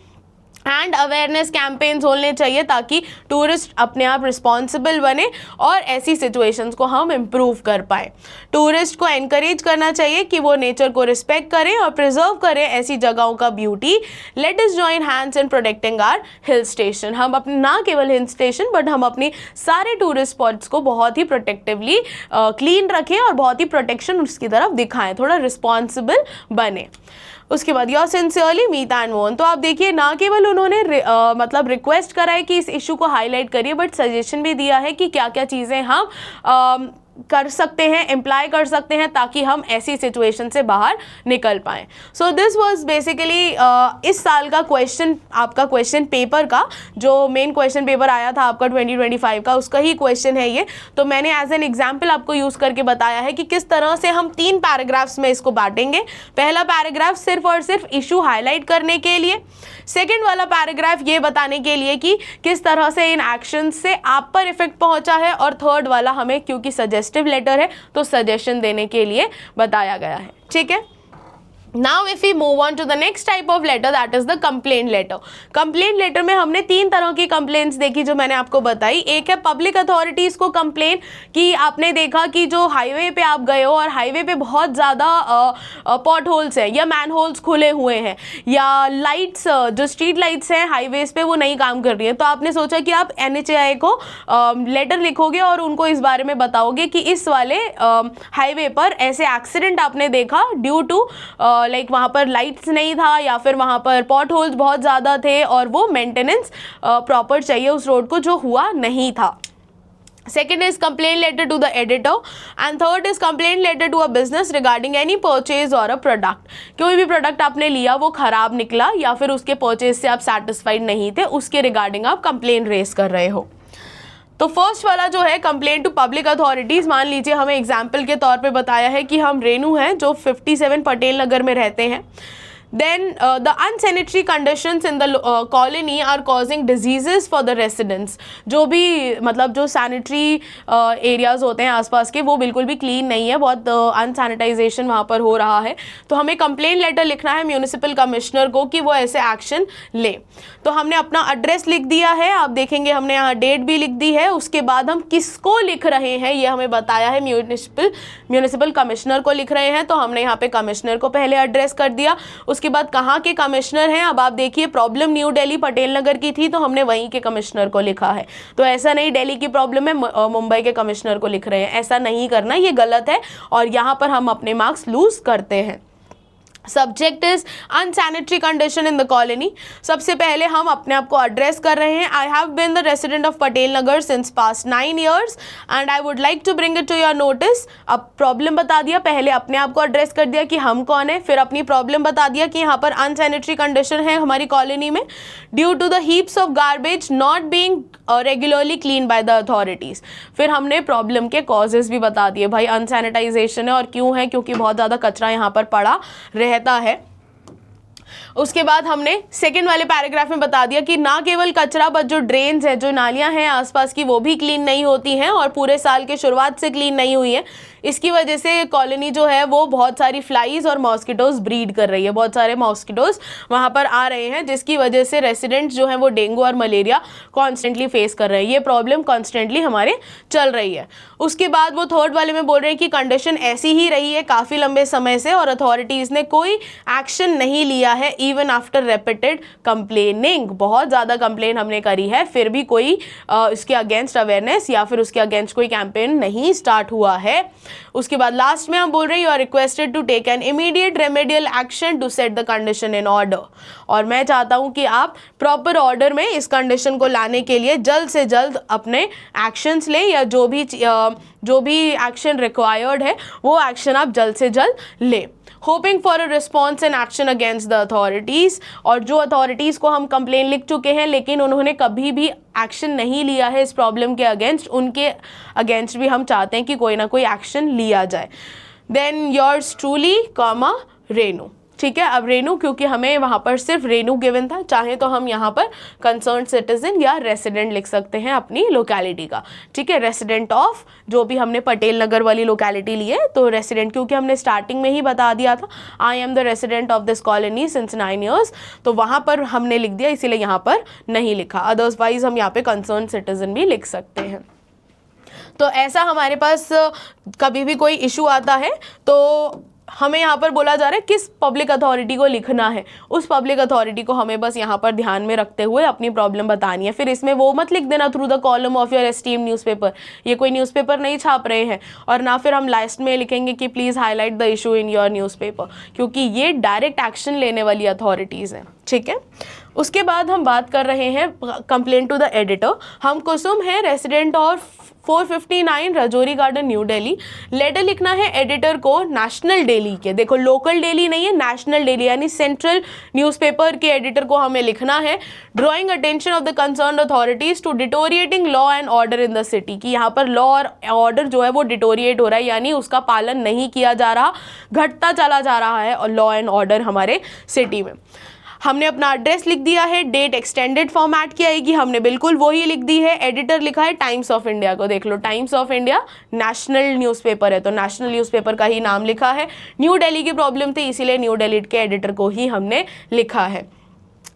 [SPEAKER 1] and awareness campaigns होने चाहिए ताकि टूरिस्ट अपने आप रिस्पॉन्सिबल बने और ऐसी सिचुएशंस को हम इम्प्रूव कर पाएँ. टूरिस्ट को एनकरेज करना चाहिए कि वो नेचर को रिस्पेक्ट करें और प्रिजर्व करें ऐसी जगहों का beauty. Let us join hands in protecting our hill station. हम अपने ना केवल हिल स्टेशन बट हम अपने सारे टूरिस्ट स्पॉट्स को बहुत ही प्रोटेक्टिवली क्लीन रखें और बहुत ही प्रोटेक्शन उसकी तरफ दिखाएं, थोड़ा रिस्पॉन्सिबल बने. उसके बाद yours sincerely Meeta and Mohan. तो आप देखिए ना केवल उन्होंने मतलब रिक्वेस्ट करा है कि इस इशू को हाईलाइट करिए बट सजेशन भी दिया है कि क्या क्या चीज़ें हम कर सकते हैं, इम्प्लाई कर सकते हैं ताकि हम ऐसी सिचुएशन से बाहर निकल पाएँ. सो दिस वाज बेसिकली इस साल का क्वेश्चन, आपका क्वेश्चन पेपर का जो मेन क्वेश्चन पेपर आया था आपका 2025 का, उसका ही क्वेश्चन है ये. तो मैंने एज एन एग्जाम्पल आपको यूज़ करके बताया है कि किस तरह से हम 3 पैराग्राफ्स में इसको बांटेंगे. पहला पैराग्राफ सिर्फ और सिर्फ इशू हाईलाइट करने के लिए, सेकेंड वाला पैराग्राफ ये बताने के लिए कि किस तरह से इन एक्शन से आप पर इफेक्ट पहुंचा है, और थर्ड वाला हमें क्योंकि सजेस्टिव लेटर है तो सजेशन देने के लिए बताया गया है. ठीक है. Now if we move on to the next type of letter, that is the complaint letter. Complaint letter में हमने 3 तरह की complaints देखी जो मैंने आपको बताई. एक है public authorities को complaint, कि आपने देखा कि जो हाईवे पे आप गए हो और हाईवे पे बहुत ज़्यादा पॉट होल्स हैं या मैन होल्स खुले हुए हैं या लाइट्स, जो स्ट्रीट लाइट्स हैं हाईवेज पे वो नहीं काम कर रही हैं. तो आपने सोचा कि आप NHAI को लेटर लिखोगे और उनको इस बारे में बताओगे कि इस वाले हाईवे पर ऐसे एक्सीडेंट आपने देखा ड्यू टू लाइक वहाँ पर लाइट्स नहीं था या फिर वहाँ पर पॉट होल्स बहुत ज़्यादा थे और वो मेंटेनेंस प्रॉपर चाहिए उस रोड को, जो हुआ नहीं था. Second is complaint letter to the editor and third is complaint letter to a business regarding any purchase or a product. कोई भी प्रोडक्ट आपने लिया वो ख़राब निकला या फिर उसके परचेज से आप सेटिस्फाइड नहीं थे, उसके रिगार्डिंग आप कंप्लेंट रेज कर रहे हो. तो फर्स्ट वाला जो है कंप्लेंट टू पब्लिक अथॉरिटीज़, मान लीजिए हमें एग्जाम्पल के तौर पे बताया है कि हम रेनू हैं जो 57 पटेल नगर में रहते हैं। Then the unsanitary conditions in the colony are causing diseases for the residents। जो भी मतलब जो सैनिटरी एरियाज़ होते हैं आसपास के वो बिल्कुल भी क्लीन नहीं है, बहुत अनसैनिटाइजेशन वहाँ पर हो रहा है। तो हमें कंप्लेंट लेटर लिखना है म्यूनिसिपल कमिश्नर को कि वो ऐसे एक्शन ले। तो हमने अपना एड्रेस लिख दिया है, आप देखेंगे हमने यहाँ डेट भी लिख दी है। उसके बाद हम किसको लिख रहे हैं ये हमें बताया है, म्यूनिसिपल कमिश्नर को लिख रहे हैं। तो हमने यहाँ पे कमिश्नर को पहले एड्रेस कर दिया। उसके बाद कहाँ के कमिश्नर हैं, अब आप देखिए प्रॉब्लम न्यू दिल्ली पटेल नगर की थी तो हमने वहीं के कमिश्नर को लिखा है। तो ऐसा नहीं दिल्ली की प्रॉब्लम है मुंबई के कमिश्नर को लिख रहे हैं, ऐसा नहीं करना, ये गलत है और यहाँ पर हम अपने मार्क्स लूज करते हैं। Subject is unsanitary condition in the colony. सबसे पहले हम अपने आप को एड्रेस कर रहे हैं। I have been the resident of Patel Nagar since past 9 years and I would like to bring it to your notice. अब प्रॉब्लम बता दिया, पहले अपने आप को एड्रेस कर दिया कि हम कौन है, फिर अपनी प्रॉब्लम बता दिया कि यहाँ पर अनसैनिटरी कंडीशन है हमारी कॉलोनी में due to the heaps of garbage not being regularly clean by the authorities. फिर हमने प्रॉब्लम के कॉजेज भी बता दिए, भाई अनसैनिटाइजेशन है और क्यों है, क्योंकि बहुत ज़्यादा कचरा यहाँ पर पड़ा रहता है। उसके बाद हमने सेकंड वाले पैराग्राफ में बता दिया कि ना केवल कचरा बट जो ड्रेन्स है, जो नालियां हैं आसपास की, वो भी क्लीन नहीं होती हैं और पूरे साल के शुरुआत से क्लीन नहीं हुई है। इसकी वजह से कॉलोनी जो है वो बहुत सारी फ्लाइज और मॉस्किटोज ब्रीड कर रही है, बहुत सारे मॉस्किटोज वहाँ पर आ रहे हैं जिसकी वजह से रेसिडेंट्स जो हैं वो डेंगू और मलेरिया कॉन्स्टेंटली फेस कर रहे हैं। ये प्रॉब्लम कॉन्स्टेंटली हमारे चल रही है। उसके बाद वो थर्ड वाले में बोल रहे हैं कि कंडीशन ऐसी ही रही है काफ़ी लंबे समय से और अथॉरिटीज़ ने कोई एक्शन नहीं लिया है इवन आफ्टर रेपिटेड कंप्लेनिंग। बहुत ज़्यादा कंप्लेन हमने करी है फिर भी कोई इसके अगेंस्ट अवेयरनेस या फिर उसके अगेंस्ट कोई कैंपेन नहीं स्टार्ट हुआ है। उसके बाद लास्ट में हम बोल रहे हैं you are requested to take an immediate remedial action to set the condition in order. और मैं चाहता हूं कि आप प्रॉपर ऑर्डर में इस कंडीशन को लाने के लिए जल्द से जल्द अपने एक्शंस लें या जो भी एक्शन रिक्वायर्ड है वो एक्शन आप जल्द से जल्द लें। Hopping for a response and action against the authorities. और जो अथॉरिटीज़ को हम कंप्लेन लिख चुके हैं लेकिन उन्होंने कभी भी एक्शन नहीं लिया है इस प्रॉब्लम के अगेंस्ट, उनके अगेंस्ट भी हम चाहते हैं कि कोई ना कोई एक्शन लिया जाए। Then yours truly comma Renu. ठीक है, अब रेनू क्योंकि हमें वहाँ पर सिर्फ रेनू गिवन था, चाहे तो हम यहाँ पर कंसर्न सिटीजन या रेसिडेंट लिख सकते हैं अपनी लोकेलिटी का। ठीक है, रेसिडेंट ऑफ जो भी हमने पटेल नगर वाली लोकेलिटी ली है तो रेसिडेंट, क्योंकि हमने स्टार्टिंग में ही बता दिया था I am the resident of this colony since 9 years, तो वहाँ पर हमने लिख दिया इसीलिए यहाँ पर नहीं लिखा। अदरवाइज हम यहाँ पे कंसर्न सिटीजन भी लिख सकते हैं। तो ऐसा हमारे पास कभी भी कोई इशू आता है तो हमें यहाँ पर बोला जा रहा है किस पब्लिक अथॉरिटी को लिखना है, उस पब्लिक अथॉरिटी को हमें बस यहाँ पर ध्यान में रखते हुए अपनी प्रॉब्लम बतानी है। फिर इसमें वो मत लिख देना through the column of your esteem newspaper, ये कोई न्यूज़पेपर नहीं छाप रहे हैं। और ना फिर हम लास्ट में लिखेंगे कि please highlight the issue in your newspaper, क्योंकि ये डायरेक्ट एक्शन लेने वाली अथॉरिटीज़ हैं। ठीक है, उसके बाद हम बात कर रहे हैं कंप्लेंट टू द एडिटर। हम कुसुम है resident of 459 Rajouri Garden New Delhi. Letter लिखना है एडिटर को नेशनल डेली के, देखो लोकल डेली नहीं है, नेशनल डेली यानी सेंट्रल न्यूज़पेपर के एडिटर को हमें लिखना है। Drawing attention of the concerned authorities to deteriorating law and order in the city, कि यहाँ पर लॉ और ऑर्डर जो है वो डिटोरिएट हो रहा है यानी उसका पालन नहीं किया जा रहा, घटता चला जा रहा है और लॉ एंड ऑर्डर हमारे सिटी में। हमने अपना एड्रेस लिख दिया है, डेट एक्सटेंडेड फॉर्मेट की आएगी, हमने बिल्कुल वही लिख दी है। एडिटर लिखा है टाइम्स ऑफ इंडिया को, देख लो Times of India national newspaper है तो नेशनल न्यूज़पेपर का ही नाम लिखा है। न्यू दिल्ली की प्रॉब्लम थी इसीलिए न्यू दिल्ली के एडिटर को ही हमने लिखा है।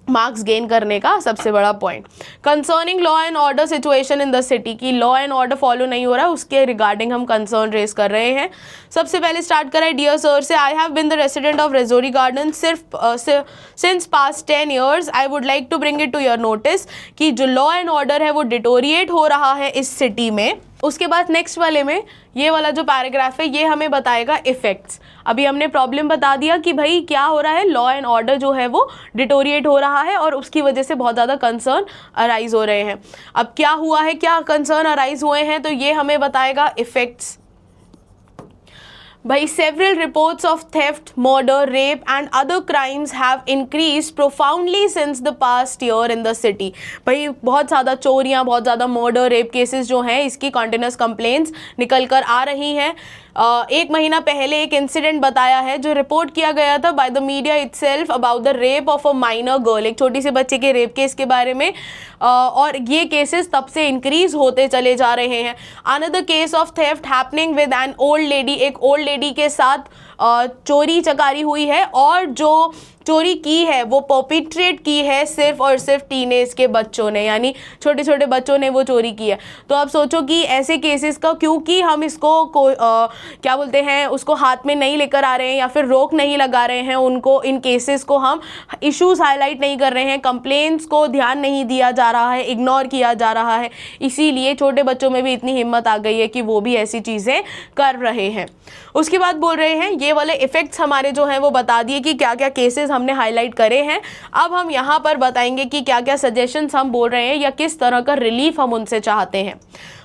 [SPEAKER 1] मार्क्स गेन करने का सबसे बड़ा point concerning law and order situation in the city, की लॉ एंड ऑर्डर फॉलो नहीं हो रहा है उसके रिगार्डिंग हम कंसर्न रेज कर रहे हैं। सबसे पहले स्टार्ट करा है डियर सर से, I have been the resident of Rajouri Garden since past 10 years, I would like to bring it to your notice, कि जो लॉ एंड ऑर्डर है वो डिटोरिएट हो रहा है इस सिटी में। उसके बाद नेक्स्ट वाले में ये वाला जो पैराग्राफ है ये हमें बताएगा इफेक्ट्स। अभी हमने प्रॉब्लम बता दिया कि भाई क्या हो रहा है, लॉ एंड ऑर्डर जो है वो डिटोरिएट हो रहा है और उसकी वजह से बहुत ज़्यादा कंसर्न अराइज हो रहे हैं। अब क्या हुआ है, क्या कंसर्न अराइज हुए हैं, तो ये हमें बताएगा इफेक्ट्स। भाई several reports of theft, murder, rape and other crimes have increased profoundly since the past year in the city। भाई बहुत ज़्यादा चोरियाँ, बहुत ज़्यादा मर्डर, रेप केसेस जो हैं इसकी कंटिन्यूस कंप्लेंट्स निकल कर आ रही हैं। एक महीना पहले एक इंसिडेंट बताया है जो रिपोर्ट किया गया था by the media itself about the rape of a minor girl, एक छोटी सी बच्चे के रेप केस के बारे में, और ये केसेस तब से इंक्रीज होते चले जा रहे हैं। Another case of theft happening with an old lady, एक ओल्ड लेडी के साथ चोरी चकारी हुई है और जो चोरी की है वो परपिट्रेट की है सिर्फ और सिर्फ टीनेज के बच्चों ने, यानी छोटे छोटे बच्चों ने वो चोरी की है। तो आप सोचो कि ऐसे केसेस का क्योंकि हम इसको क्या बोलते हैं उसको हाथ में नहीं लेकर आ रहे हैं या फिर रोक नहीं लगा रहे हैं उनको, इन केसेस को हम इश्यूज हाईलाइट नहीं कर रहे हैं, कंप्लेंट्स को ध्यान नहीं दिया जा रहा है, इग्नोर किया जा रहा है, इसीलिए छोटे बच्चों में भी इतनी हिम्मत आ गई है कि वो भी ऐसी चीज़ें कर रहे हैं। उसके बाद बोल रहे हैं ये वाले इफ़ेक्ट्स हमारे जो हैं वो बता दिए कि क्या क्या केसेस हमने हाईलाइट करे हैं। अब हम यहाँ पर बताएंगे कि क्या क्या सजेशंस हम बोल रहे हैं या किस तरह का रिलीफ हम उनसे चाहते हैं।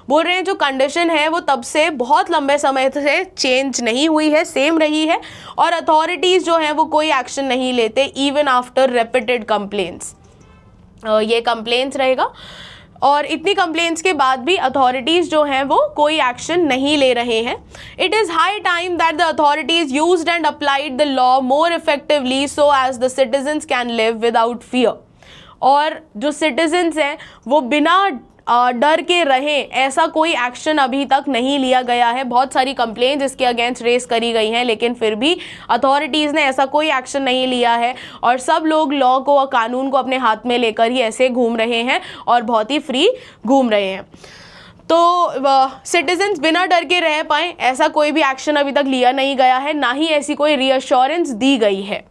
[SPEAKER 1] बोल रहे हैं जो कंडीशन है वो तब से बहुत लंबे समय से चेंज नहीं हुई है, सेम रही है, और अथॉरिटीज़ जो हैं वो कोई एक्शन नहीं लेते इवन आफ्टर रिपीटेड कंप्लेंट्स। ये कंप्लेंट्स रहेगा और इतनी कंप्लेंट्स के बाद भी अथॉरिटीज़ जो हैं वो कोई एक्शन नहीं ले रहे हैं। It is high time that the authorities used and applied the law more effectively so as the citizens can live without fear. और जो सिटीजन्स हैं वो बिना डर के रहें, ऐसा कोई एक्शन अभी तक नहीं लिया गया है। बहुत सारी कंप्लेंट्स इसके अगेंस्ट रेस करी गई हैं लेकिन फिर भी अथॉरिटीज़ ने ऐसा कोई एक्शन नहीं लिया है और सब लोग लॉ को और कानून को अपने हाथ में लेकर ही ऐसे घूम रहे हैं और बहुत ही फ्री घूम रहे हैं। तो सिटीजन्स बिना डर के रह पाएँ ऐसा कोई भी एक्शन अभी तक लिया नहीं गया है, ना ही ऐसी कोई रीअश्योरेंस दी गई है।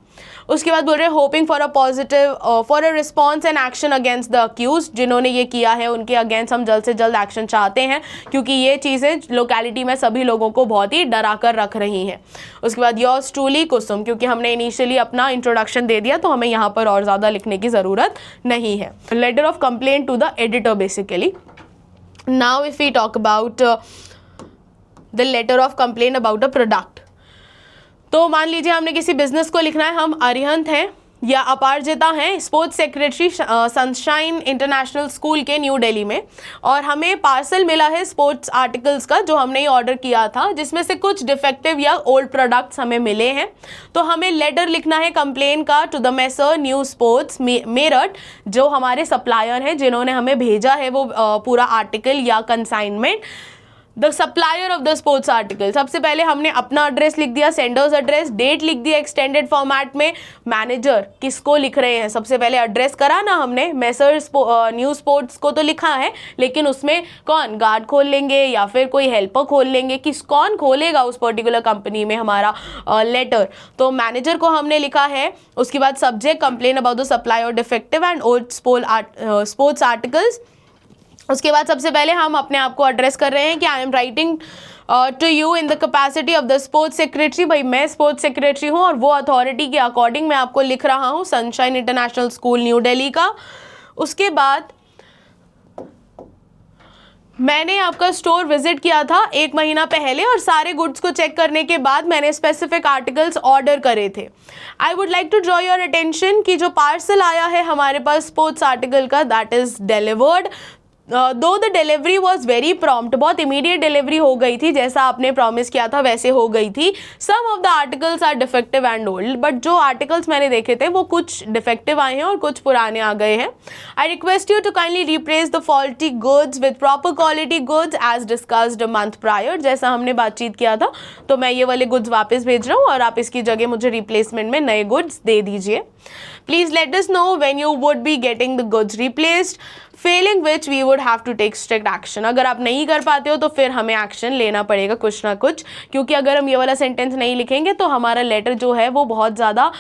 [SPEAKER 1] उसके बाद बोल रहे हैं hoping for a positive for a response and action against the accuse, जिन्होंने ये किया है उनके अगेंस्ट हम जल्द से जल्द एक्शन चाहते हैं क्योंकि ये चीज़ें लोकेलिटी में सभी लोगों को बहुत ही डरा कर रख रही हैं। उसके बाद योर्स ट्रूली कुसुम, क्योंकि हमने इनिशियली अपना इंट्रोडक्शन दे दिया तो हमें यहाँ पर और ज़्यादा लिखने की ज़रूरत नहीं है। Letter of complaint to the editor basically. Now if we talk about the letter of complaint about a product, तो मान लीजिए हमने किसी बिजनेस को लिखना है, हम अरिहंत हैं या अपारजिता हैं, sports secretary sunshine international school के न्यू दिल्ली में, और हमें पार्सल मिला है स्पोर्ट्स आर्टिकल्स का जो हमने ऑर्डर किया था जिसमें से कुछ डिफेक्टिव या ओल्ड प्रोडक्ट्स हमें मिले हैं। तो हमें लेटर लिखना है कंप्लेन का to the Messrs New Sports Meerut, जो हमारे सप्लायर हैं जिन्होंने हमें भेजा है वो पूरा आर्टिकल या consignment. The supplier of the sports article, सबसे पहले हमने अपना एड्रेस लिख दिया, सेंडर्स एड्रेस, डेट लिख दिया एक्सटेंडेड फॉर्मेट में, मैनेजर किसको लिख रहे हैं, सबसे पहले एड्रेस करा ना हमने, मेसर्स न्यू स्पोर्ट्स को तो लिखा है लेकिन उसमें कौन गार्ड खोल लेंगे या फिर कोई हेल्पर खोल लेंगे, कौन खोलेगा उस पर्टिकुलर कंपनी में हमारा लेटर, तो मैनेजर को हमने लिखा है। उसके बाद subject complain about the supply of defective and old sports articles. उसके बाद सबसे पहले हम अपने आप को एड्रेस कर रहे हैं कि I am writing to you in the capacity of the sports secretary, भाई मैं स्पोर्ट्स सेक्रेटरी हूँ और वो अथॉरिटी के अकॉर्डिंग मैं आपको लिख रहा हूँ, sunshine international school new Delhi का। उसके बाद मैंने आपका स्टोर विजिट किया था 1 महीना पहले और सारे गुड्स को चेक करने के बाद मैंने स्पेसिफिक आर्टिकल्स ऑर्डर करे थे। I would like to draw your attention कि जो पार्सल आया है हमारे पास स्पोर्ट्स आर्टिकल का, that is delivered though the delivery was very prompt, बहुत इमीडिएट डिलीवरी हो गई थी, जैसा आपने प्रॉमिस किया था वैसे हो गई थी। Some of the articles are defective and old, but जो आर्टिकल्स मैंने देखे थे वो कुछ डिफेक्टिव आए हैं और कुछ पुराने आ गए हैं। I request you to kindly replace the faulty goods with proper quality goods as discussed a month prior, जैसा हमने बातचीत किया था। तो मैं ये वाले गुड्स वापस भेज रहा हूँ और आप इसकी जगह मुझे रिप्लेसमेंट में नए गुड्स दे दीजिए। Please let us know when you would be getting the goods replaced, failing which we would have to take strict action. अगर आप नहीं कर पाते हो तो फिर हमें एक्शन लेना पड़ेगा कुछ ना कुछ, क्योंकि अगर हम ये वाला सेंटेंस नहीं लिखेंगे तो हमारा लेटर जो है वो बहुत ज़्यादा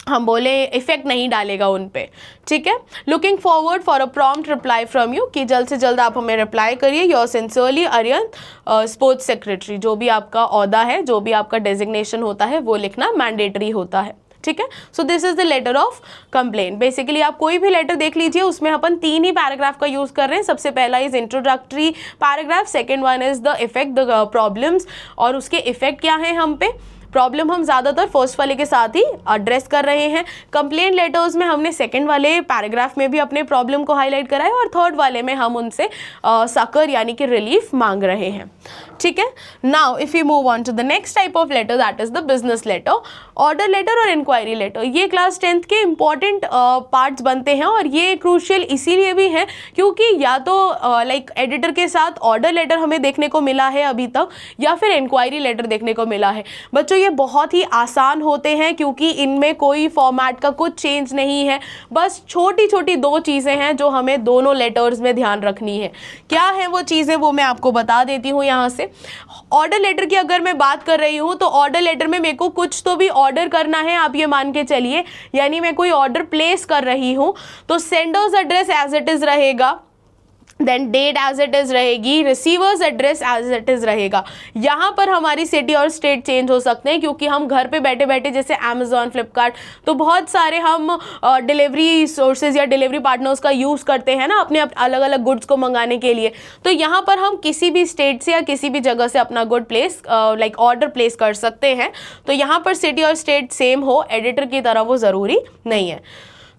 [SPEAKER 1] हम बोले इफेक्ट नहीं डालेगा उन पे, ठीक है। Looking forward for a prompt reply from you, कि जल्द से जल्द आप हमें रिप्लाई करिए। Your sincerely Arihant sports secretary, जो भी आपका ओहदा है, जो भी आपका डेजिग्नेशन होता है वो लिखना मैंडेटरी होता है, ठीक है। So this is the letter of complaint. Basically आप कोई भी लेटर देख लीजिए, उसमें अपन 3 ही पैराग्राफ का यूज कर रहे हैं। सबसे पहला is introductory paragraph, second one is the effect, the problems, और उसके इफेक्ट क्या है हम पे। प्रॉब्लम हम ज़्यादातर फर्स्ट वाले के साथ ही एड्रेस कर रहे हैं। कंप्लेंट लेटर्स में हमने सेकंड वाले पैराग्राफ में भी अपने प्रॉब्लम को हाईलाइट करा है, और थर्ड वाले में हम उनसे सकर यानी कि रिलीफ मांग रहे हैं, ठीक है। Now if you move on to the next type of letter, that is the business letter. Order letter और इंक्वायरी लेटर, ये क्लास 10th के इंपॉर्टेंट पार्ट्स बनते हैं, और ये क्रूशियल इसीलिए भी हैं क्योंकि या तो लाइक एडिटर के साथ ऑर्डर लेटर हमें देखने को मिला है अभी तक, या फिर इंक्वायरी लेटर देखने को मिला है। बच्चों ये बहुत ही आसान होते हैं क्योंकि इनमें कोई फॉर्मेट का कुछ चेंज नहीं है, बस छोटी छोटी 2 चीज़ें हैं जो हमें दोनों लेटर्स में ध्यान रखनी है। क्या है वो चीज़ें, वो मैं आपको बता देती हूँ यहाँ से। ऑर्डर लेटर की अगर मैं बात कर रही हूँ तो ऑर्डर लेटर में मेरे को कुछ तो भी ऑर्डर करना है, आप ये मान के चलिए, यानी मैं कोई ऑर्डर प्लेस कर रही हूँ, तो sender's address as it is रहेगा, then date as it is रहेगी, receiver's address as it is रहेगा। यहाँ पर हमारी सिटी और स्टेट चेंज हो सकते हैं क्योंकि हम घर पे बैठे बैठे, जैसे अमेजॉन, फ्लिपकार्ट, तो बहुत सारे हम डिलीवरी सोर्सेज या डिलीवरी पार्टनर्स का यूज़ करते हैं ना अपने अलग अलग गुड्स को मंगाने के लिए। तो यहाँ पर हम किसी भी स्टेट से या किसी भी जगह से अपना good place like order place कर सकते हैं। तो यहाँ पर सिटी और स्टेट सेम हो एडिटर की तरह वो ज़रूरी नहीं है।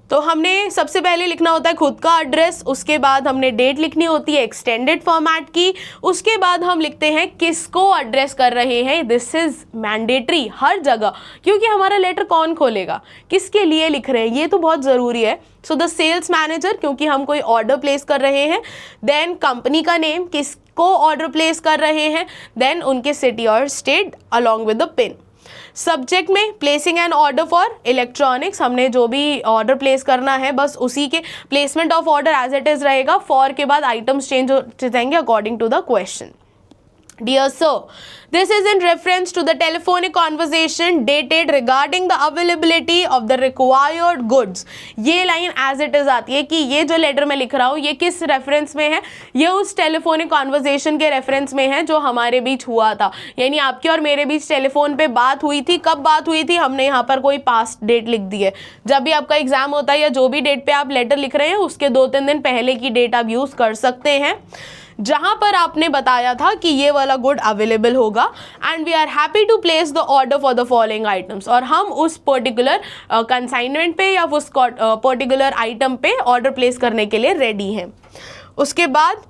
[SPEAKER 1] तो हमने सबसे पहले लिखना होता है खुद का एड्रेस, उसके बाद हमने डेट लिखनी होती है एक्सटेंडेड फॉर्मेट की, उसके बाद हम लिखते हैं किसको एड्रेस कर रहे हैं। दिस इज मैंडेटरी हर जगह, क्योंकि हमारा लेटर कौन खोलेगा, किसके लिए लिख रहे हैं, ये तो बहुत ज़रूरी है। सो द सेल्स मैनेजर, क्योंकि हम कोई ऑर्डर प्लेस कर रहे हैं। देन कंपनी का नेम, किसको ऑर्डर प्लेस कर रहे हैं। देन उनके सिटी और state along with the pin. Subject में placing an order for electronics, हमने जो भी ऑर्डर प्लेस करना है बस उसी के placement of order as it is रहेगा। फॉर के बाद आइटम्स चेंज हो जाएंगे according to the question. Dear sir, this is in reference to the telephonic conversation dated regarding the availability of the required goods। ये लाइन एज इट इज आती है कि ये जो लेटर मैं लिख रहा हूँ ये किस रेफरेंस में है, ये उस टेलीफोनिक कॉन्वर्जेशन के रेफरेंस में है जो हमारे बीच हुआ था, यानी आपके और मेरे बीच टेलीफोन पे बात हुई थी। कब बात हुई थी, हमने यहाँ पर कोई पास्ट डेट लिख दी है। जब भी आपका एग्जाम होता है या जो भी डेट पे आप लेटर लिख रहे हैं उसके 2-3 दिन पहले की डेट आप यूज़ कर सकते हैं, जहां पर आपने बताया था कि ये वाला गुड अवेलेबल होगा। And we are happy to place the order for the following items, और हम उस पर्टिकुलर कंसाइनमेंट पे या उस पर्टिकुलर आइटम पे ऑर्डर प्लेस करने के लिए रेडी हैं। उसके बाद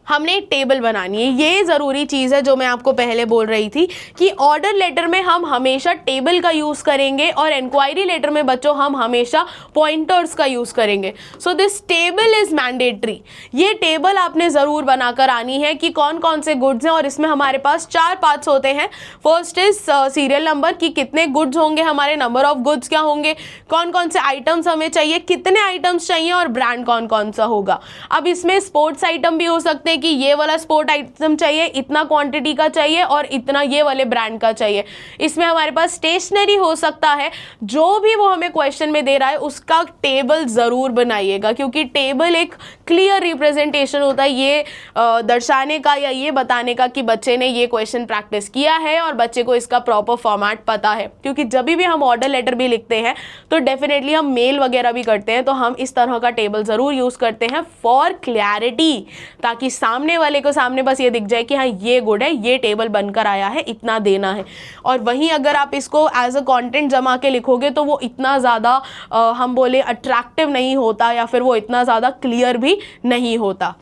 [SPEAKER 1] हमने एक टेबल बनानी है। ये ज़रूरी चीज़ है जो मैं आपको पहले बोल रही थी कि ऑर्डर लेटर में हम हमेशा टेबल का यूज़ करेंगे और इंक्वायरी लेटर में बच्चों हम हमेशा पॉइंटर्स का यूज़ करेंगे। So this table is mandatory. ये टेबल आपने ज़रूर बनाकर आनी है कि कौन कौन से गुड्स हैं, और इसमें हमारे पास 4 पार्ट्स होते हैं। फर्स्ट इज सीरियल नंबर, कि कितने गुड्स होंगे हमारे, नंबर ऑफ गुड्स क्या होंगे, कौन कौन से आइटम्स हमें चाहिए, कितने आइटम्स चाहिए, और ब्रांड कौन कौन सा होगा। अब इसमें स्पोर्ट्स आइटम भी हो सकते हैं कि ये वाला स्पोर्ट आइटम चाहिए, इतना क्वांटिटी का चाहिए और इतना ये वाले ब्रांड का चाहिए। इसमें हमारे पास स्टेशनरी हो सकता है। जो भी वो हमें क्वेश्चन में दे रहा है उसका टेबल ज़रूर बनाइएगा, क्योंकि टेबल एक क्लियर रिप्रेजेंटेशन होता है ये दर्शाने का या ये बताने का कि बच्चे ने ये क्वेश्चन प्रैक्टिस किया है और बच्चे को इसका प्रॉपर फॉर्मेट पता है। क्योंकि जब भी हम ऑर्डर लेटर भी लिखते हैं तो डेफिनेटली हम मेल वगैरह भी करते हैं, तो हम इस तरह का टेबल ज़रूर यूज़ करते हैं फॉर क्लैरिटी, ताकि सामने वाले को सामने बस ये दिख जाए कि हाँ ये गुड है, ये टेबल बनकर आया है, इतना देना है। और वहीं अगर आप इसको एज अ कंटेंट जमा के लिखोगे तो वो इतना ज़्यादा हम बोले अट्रैक्टिव नहीं होता, या फिर वो इतना ज़्यादा क्लियर भी नहीं होता।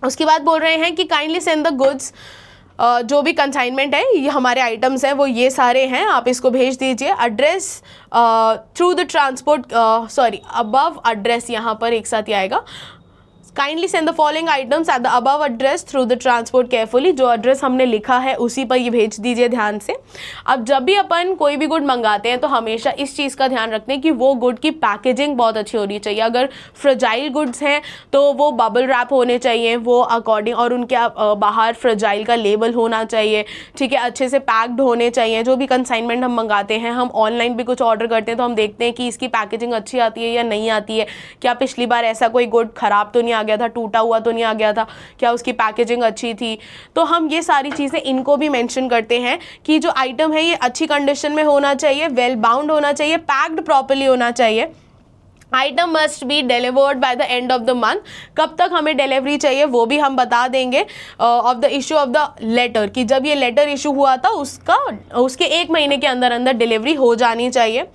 [SPEAKER 1] उसके बाद बोल रहे हैं कि काइंडली सेंड द गुड्स, जो भी कंसाइनमेंट है, ये हमारे आइटम्स हैं वो ये सारे हैं, आप इसको भेज दीजिए। Address through the transport above address, यहाँ पर एक साथ ही आएगा। Kindly send the following items at the above address through the transport carefully. जो एड्रेस हमने लिखा है उसी पर ये भेज दीजिए ध्यान से। अब जब भी अपन कोई भी गुड मंगाते हैं तो हमेशा इस चीज़ का ध्यान रखते हैं कि वो गुड की पैकेजिंग बहुत अच्छी होनी चाहिए। अगर फ्रेजाइल गुड्स हैं तो वो बबल रैप होने चाहिए वो अकॉर्डिंग, और उनके बाहर फ्रेजाइल का लेबल होना चाहिए, ठीक है, अच्छे से पैक्ड होने चाहिए। जो भी कंसाइनमेंट हम मंगाते हैं, हम ऑनलाइन भी कुछ ऑर्डर करते हैं तो हम देखते हैं कि इसकी पैकेजिंग अच्छी आती है या नहीं आती है, क्या पिछली बार ऐसा कोई गुड ख़राब तो नहीं आ गया था, टूटा हुआ तो नहीं आ गया था, क्या उसकी पैकेजिंग अच्छी थी। तो हम ये सारी चीज़ें इनको भी मेंशन करते हैं कि जो आइटम है ये अच्छी कंडीशन में होना चाहिए, वेल बाउंड होना चाहिए, पैक्ड प्रॉपर्ली होना चाहिए। Item must be delivered by the end of the month. कब तक हमें डिलीवरी चाहिए वो भी हम बता देंगे। Of the issue of the letter, कि जब ये लेटर इशू हुआ था उसके 1 महीने के अंदर अंदर डिलीवरी हो जानी चाहिए।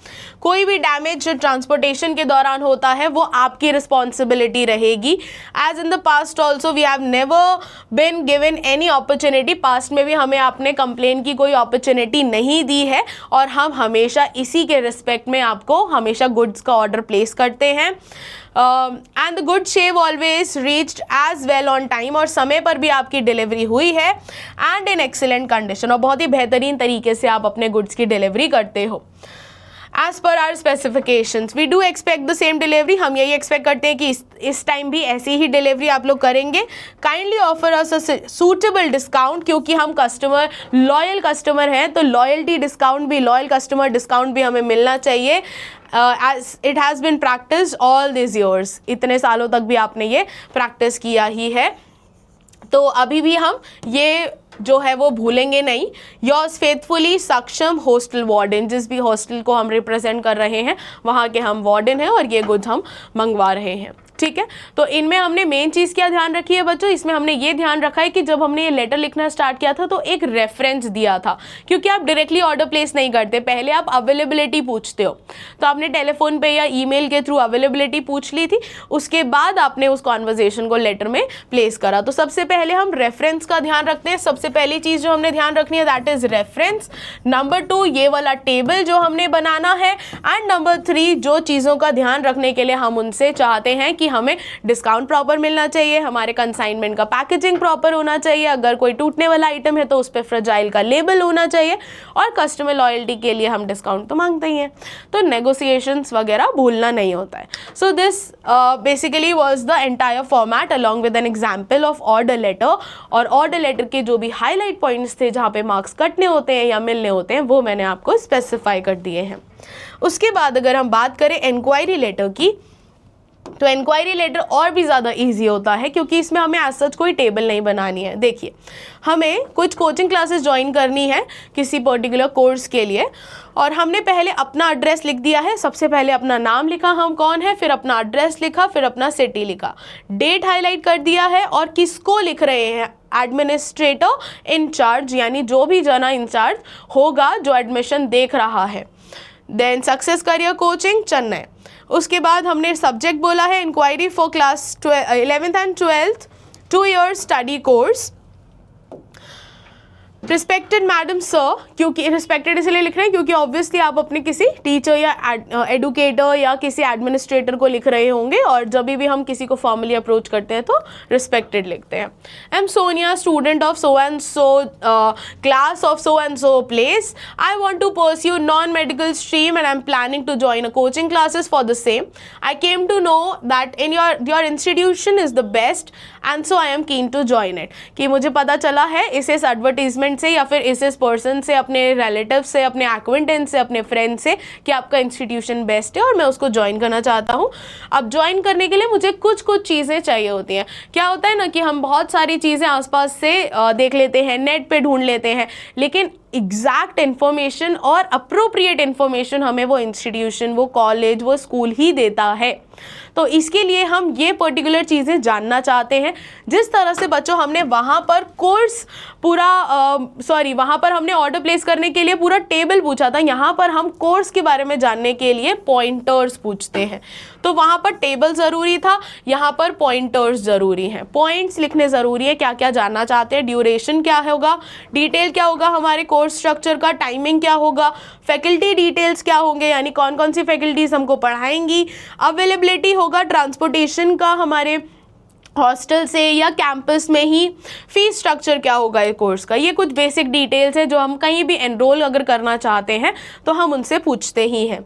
[SPEAKER 1] कोई भी डैमेज जो ट्रांसपोर्टेशन के दौरान होता है वो आपकी रिस्पॉन्सिबिलिटी रहेगी। As in the past also we have never been given any opportunity. Past में भी हमें आपने कंप्लेन की कोई अपॉर्चुनिटी नहीं दी है और हम हमेशा इसी के रिस्पेक्ट में आपको हमेशा गुड्स का ऑर्डर प्लेस करते हैं। And the goods have always reached as well on time, और समय पर भी आपकी डिलीवरी हुई है एंड इन एक्सीलेंट कंडीशन, और बहुत ही बेहतरीन तरीके से आप अपने गुड्स की डिलीवरी करते हो। As per our specifications, we do expect the same delivery। हम यही एक्सपेक्ट करते हैं कि इस टाइम भी ऐसी ही डिलीवरी आप लोग करेंगे। Kindly offer us a suitable discount, क्योंकि हम कस्टमर लॉयल कस्टमर हैं तो लॉयल्टी डिस्काउंट भी, लॉयल कस्टमर डिस्काउंट भी हमें मिलना चाहिए। As it has been practice all this years, इतने सालों तक भी आपने ये प्रैक्टिस किया ही है, तो अभी भी हम ये जो है वो भूलेंगे नहीं। योर्स फेथफुली सक्षम हॉस्टल वार्डन, जिस भी हॉस्टल को हम रिप्रेजेंट कर रहे हैं वहाँ के हम वार्डन हैं और ये गुड्स हम मंगवा रहे हैं। ठीक है, तो इनमें हमने मेन चीज़ क्या ध्यान रखी है बच्चों, इसमें हमने ये ध्यान रखा है कि जब हमने ये लेटर लिखना स्टार्ट किया था तो एक रेफरेंस दिया था, क्योंकि आप डायरेक्टली ऑर्डर प्लेस नहीं करते, पहले आप अवेलेबिलिटी पूछते हो। तो आपने टेलीफोन पे या ईमेल के थ्रू अवेलेबिलिटी पूछ ली थी, उसके बाद आपने उस कॉन्वर्जेशन को लेटर में प्लेस करा। तो सबसे पहले हम रेफरेंस का ध्यान रखते हैं। सबसे पहली चीज़ जो हमने ध्यान रखनी है दैट इज़ रेफरेंस। नंबर 2 ये वाला टेबल जो हमने बनाना है, एंड नंबर 3 जो चीज़ों का ध्यान रखने के लिए हम उनसे चाहते हैं कि हमें डिस्काउंट प्रॉपर मिलना चाहिए, हमारे कंसाइनमेंट का पैकेजिंग प्रॉपर होना चाहिए, अगर कोई टूटने वाला आइटम है तो उस पर फ्रेजाइल का लेबल होना चाहिए, और कस्टमर लॉयल्टी के लिए हम डिस्काउंट तो मांगते ही हैं, तो नेगोशिएशंस वगैरह भूलना नहीं होता है। So this basically was the entire format along with an example of order letter, और ऑर्डर लेटर के जो भी हाईलाइट पॉइंट्स थे जहाँ पे मार्क्स कटने होते हैं या मिलने होते हैं वो मैंने आपको स्पेसिफाई कर दिए हैं। उसके बाद अगर हम बात करें इंक्वायरी लेटर की, तो इंक्वायरी लेटर और भी ज़्यादा इजी होता है, क्योंकि इसमें हमें एज सच कोई टेबल नहीं बनानी है। देखिए, हमें कुछ कोचिंग क्लासेस ज्वाइन करनी है किसी पर्टिकुलर कोर्स के लिए, और हमने पहले अपना एड्रेस लिख दिया है। सबसे पहले अपना नाम लिखा, हम कौन है, फिर अपना एड्रेस लिखा, फिर अपना सिटी लिखा, डेट हाईलाइट कर दिया है, और किसको लिख रहे हैं, एडमिनिस्ट्रेटर इंचार्ज, यानी जो भी जना इंचार्ज होगा जो एडमिशन देख रहा है। Then Success Career Coaching Chennai. उसके बाद हमने सब्जेक्ट बोला है inquiry for class 11th and 12th 2 years study course. Respected madam sir, क्योंकि रिस्पेक्टेड इसलिए लिख रहे हैं क्योंकि ऑब्वियसली आप अपने किसी टीचर या एडुकेटर या किसी एडमिनिस्ट्रेटर को लिख रहे होंगे, और जब भी हम किसी को फॉर्मली अप्रोच करते हैं तो रिस्पेक्टेड लिखते हैं। I am Sonia, student of so and so class of so and so place. I want to pursue non medical stream and I am planning to join a coaching classes for the same. I came to know that in your institution is the best and so I am keen to join it. कि मुझे पता चला है इस एडवर्टीजमेंट से या फिर इस पर्सन से, अपने रिलेटिव से, अपने एक्वेंटेंस से, अपने फ्रेंड से, कि आपका इंस्टीट्यूशन बेस्ट है और मैं उसको ज्वाइन करना चाहता हूँ। अब ज्वाइन करने के लिए मुझे कुछ चीज़ें चाहिए होती हैं। क्या होता है ना कि हम बहुत सारी चीज़ें आसपास से देख लेते हैं, नेट पे ढूंढ लेते हैं, लेकिन एग्जैक्ट इन्फॉर्मेशन और अप्रोप्रिएट इन्फॉर्मेशन हमें वो इंस्टीट्यूशन, वो कॉलेज, वो स्कूल ही देता है। तो इसके लिए हम ये पर्टिकुलर चीज़ें जानना चाहते हैं। जिस तरह से बच्चों हमने वहाँ पर कोर्स पूरा वहाँ पर हमने ऑर्डर प्लेस करने के लिए पूरा टेबल पूछा था, यहाँ पर हम कोर्स के बारे में जानने के लिए पॉइंटर्स पूछते हैं। तो वहाँ पर टेबल ज़रूरी था, यहाँ पर पॉइंटर्स ज़रूरी हैं। पॉइंट्स लिखने ज़रूरी है, क्या क्या जानना चाहते हैं, ड्यूरेशन क्या होगा, डिटेल क्या होगा हमारे कोर्स स्ट्रक्चर का, टाइमिंग क्या होगा, फैकल्टी डिटेल्स क्या होंगे, यानी कौन कौन सी फैकल्टीज हमको पढ़ाएंगी, अवेलेबिलिटी होगा ट्रांसपोर्टेशन का हमारे हॉस्टल से या कैंपस में ही, फीस स्ट्रक्चर क्या होगा ये कोर्स का। ये कुछ बेसिक डिटेल्स हैं जो हम कहीं भी एनरोल अगर करना चाहते हैं तो हम उनसे पूछते ही हैं।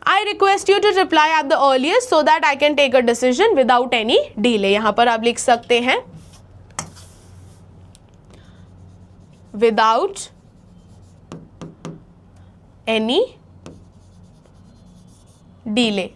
[SPEAKER 1] I request you to reply at the earliest so that I can take a decision without any delay। यहाँ पर आप लिख सकते हैं without any delay,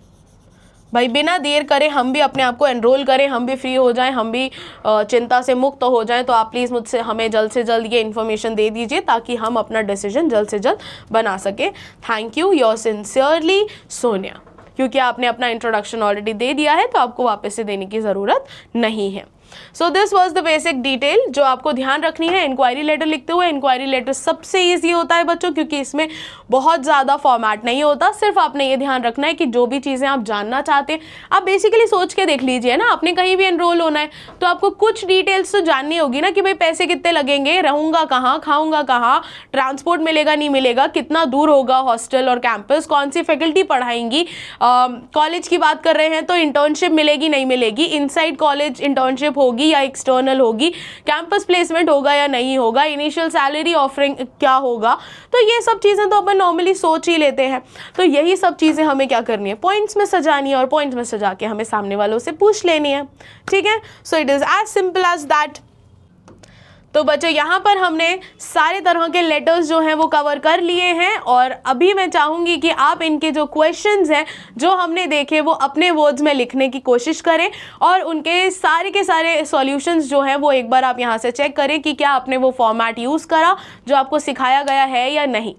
[SPEAKER 1] भाई बिना देर करे हम भी अपने आप को एनरोल करें, हम भी फ्री हो जाएं, हम भी चिंता से मुक्त हो जाएं। तो आप प्लीज़ मुझसे हमें जल्द से जल्द ये इन्फॉर्मेशन दे दीजिए ताकि हम अपना डिसीजन जल्द से जल्द बना सकें। Thank you, your sincerely Sonia. क्योंकि आपने अपना इंट्रोडक्शन ऑलरेडी दे दिया है तो आपको वापस से देने की ज़रूरत नहीं है। So this was the basic detail जो आपको ध्यान रखनी है इंक्वायरी लेटर लिखते हुए। इंक्वायरी लेटर सबसे ईजी होता है बच्चों, क्योंकि इसमें बहुत ज़्यादा फॉर्मेट नहीं होता। सिर्फ आपने ये ध्यान रखना है कि जो भी चीज़ें आप जानना चाहते हैं, आप बेसिकली सोच के देख लीजिए ना, आपने कहीं भी एनरोल होना है तो आपको कुछ डिटेल्स तो जाननी होगी ना कि भाई पैसे कितने लगेंगे, रहूँगा कहाँ, खाऊँगा कहाँ, ट्रांसपोर्ट मिलेगा नहीं मिलेगा, कितना दूर होगा हॉस्टल और कैंपस, कौन सी फैकल्टी पढ़ाएंगी, कॉलेज की बात कर रहे हैं तो इंटर्नशिप मिलेगी नहीं मिलेगी, इनसाइड कॉलेज इंटर्नशिप होगी या एक्सटर्नल होगी, कैंपस प्लेसमेंट होगा या नहीं होगा, इनिशियल सैलरी ऑफरिंग क्या होगा। तो ये सब चीज़ें तो अपन नॉर्मली सोच ही लेते हैं। तो यही सब चीज़ें हमें क्या करनी है, पॉइंट्स में सजानी है और पॉइंट्स में सजा के हमें सामने वालों से पूछ लेनी है। ठीक है, so it is as simple as that. तो बच्चों यहाँ पर हमने सारे तरह के लेटर्स जो हैं वो कवर कर लिए हैं और अभी मैं चाहूँगी कि आप इनके जो क्वेश्चंस हैं जो हमने देखे वो अपने वर्ड्स में लिखने की कोशिश करें और उनके सारे के सारे सॉल्यूशंस जो हैं वो एक बार आप यहाँ से चेक करें कि क्या आपने वो फॉर्मेट यूज़ करा जो आपको सिखाया गया है या नहीं।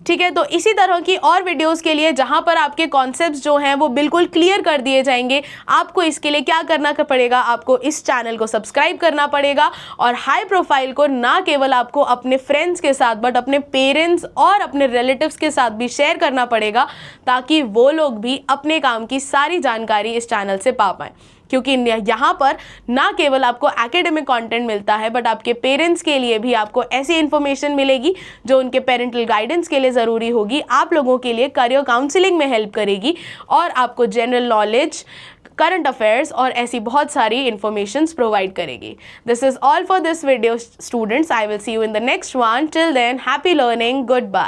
[SPEAKER 1] ठीक है, तो इसी तरह की और वीडियोस के लिए जहां पर आपके कॉन्सेप्ट्स जो हैं वो बिल्कुल क्लियर कर दिए जाएंगे, आपको इसके लिए क्या करना पड़ेगा, आपको इस चैनल को सब्सक्राइब करना पड़ेगा और हाई प्रोफाइल को ना केवल आपको अपने फ्रेंड्स के साथ बट अपने पेरेंट्स और अपने रिलेटिव्स के साथ भी शेयर करना पड़ेगा ताकि वो लोग भी अपने काम की सारी जानकारी इस चैनल से पा पाएँ। क्योंकि यहाँ पर ना केवल आपको एकेडमिक कंटेंट मिलता है बट आपके पेरेंट्स के लिए भी आपको ऐसी इन्फॉर्मेशन मिलेगी जो उनके पेरेंटल गाइडेंस के लिए ज़रूरी होगी, आप लोगों के लिए करियर काउंसलिंग में हेल्प करेगी और आपको जनरल नॉलेज, करंट अफेयर्स और ऐसी बहुत सारी इन्फॉर्मेशंस प्रोवाइड करेगी। This is all for this video students. I will see you in the next one. Till then happy learning, good bye.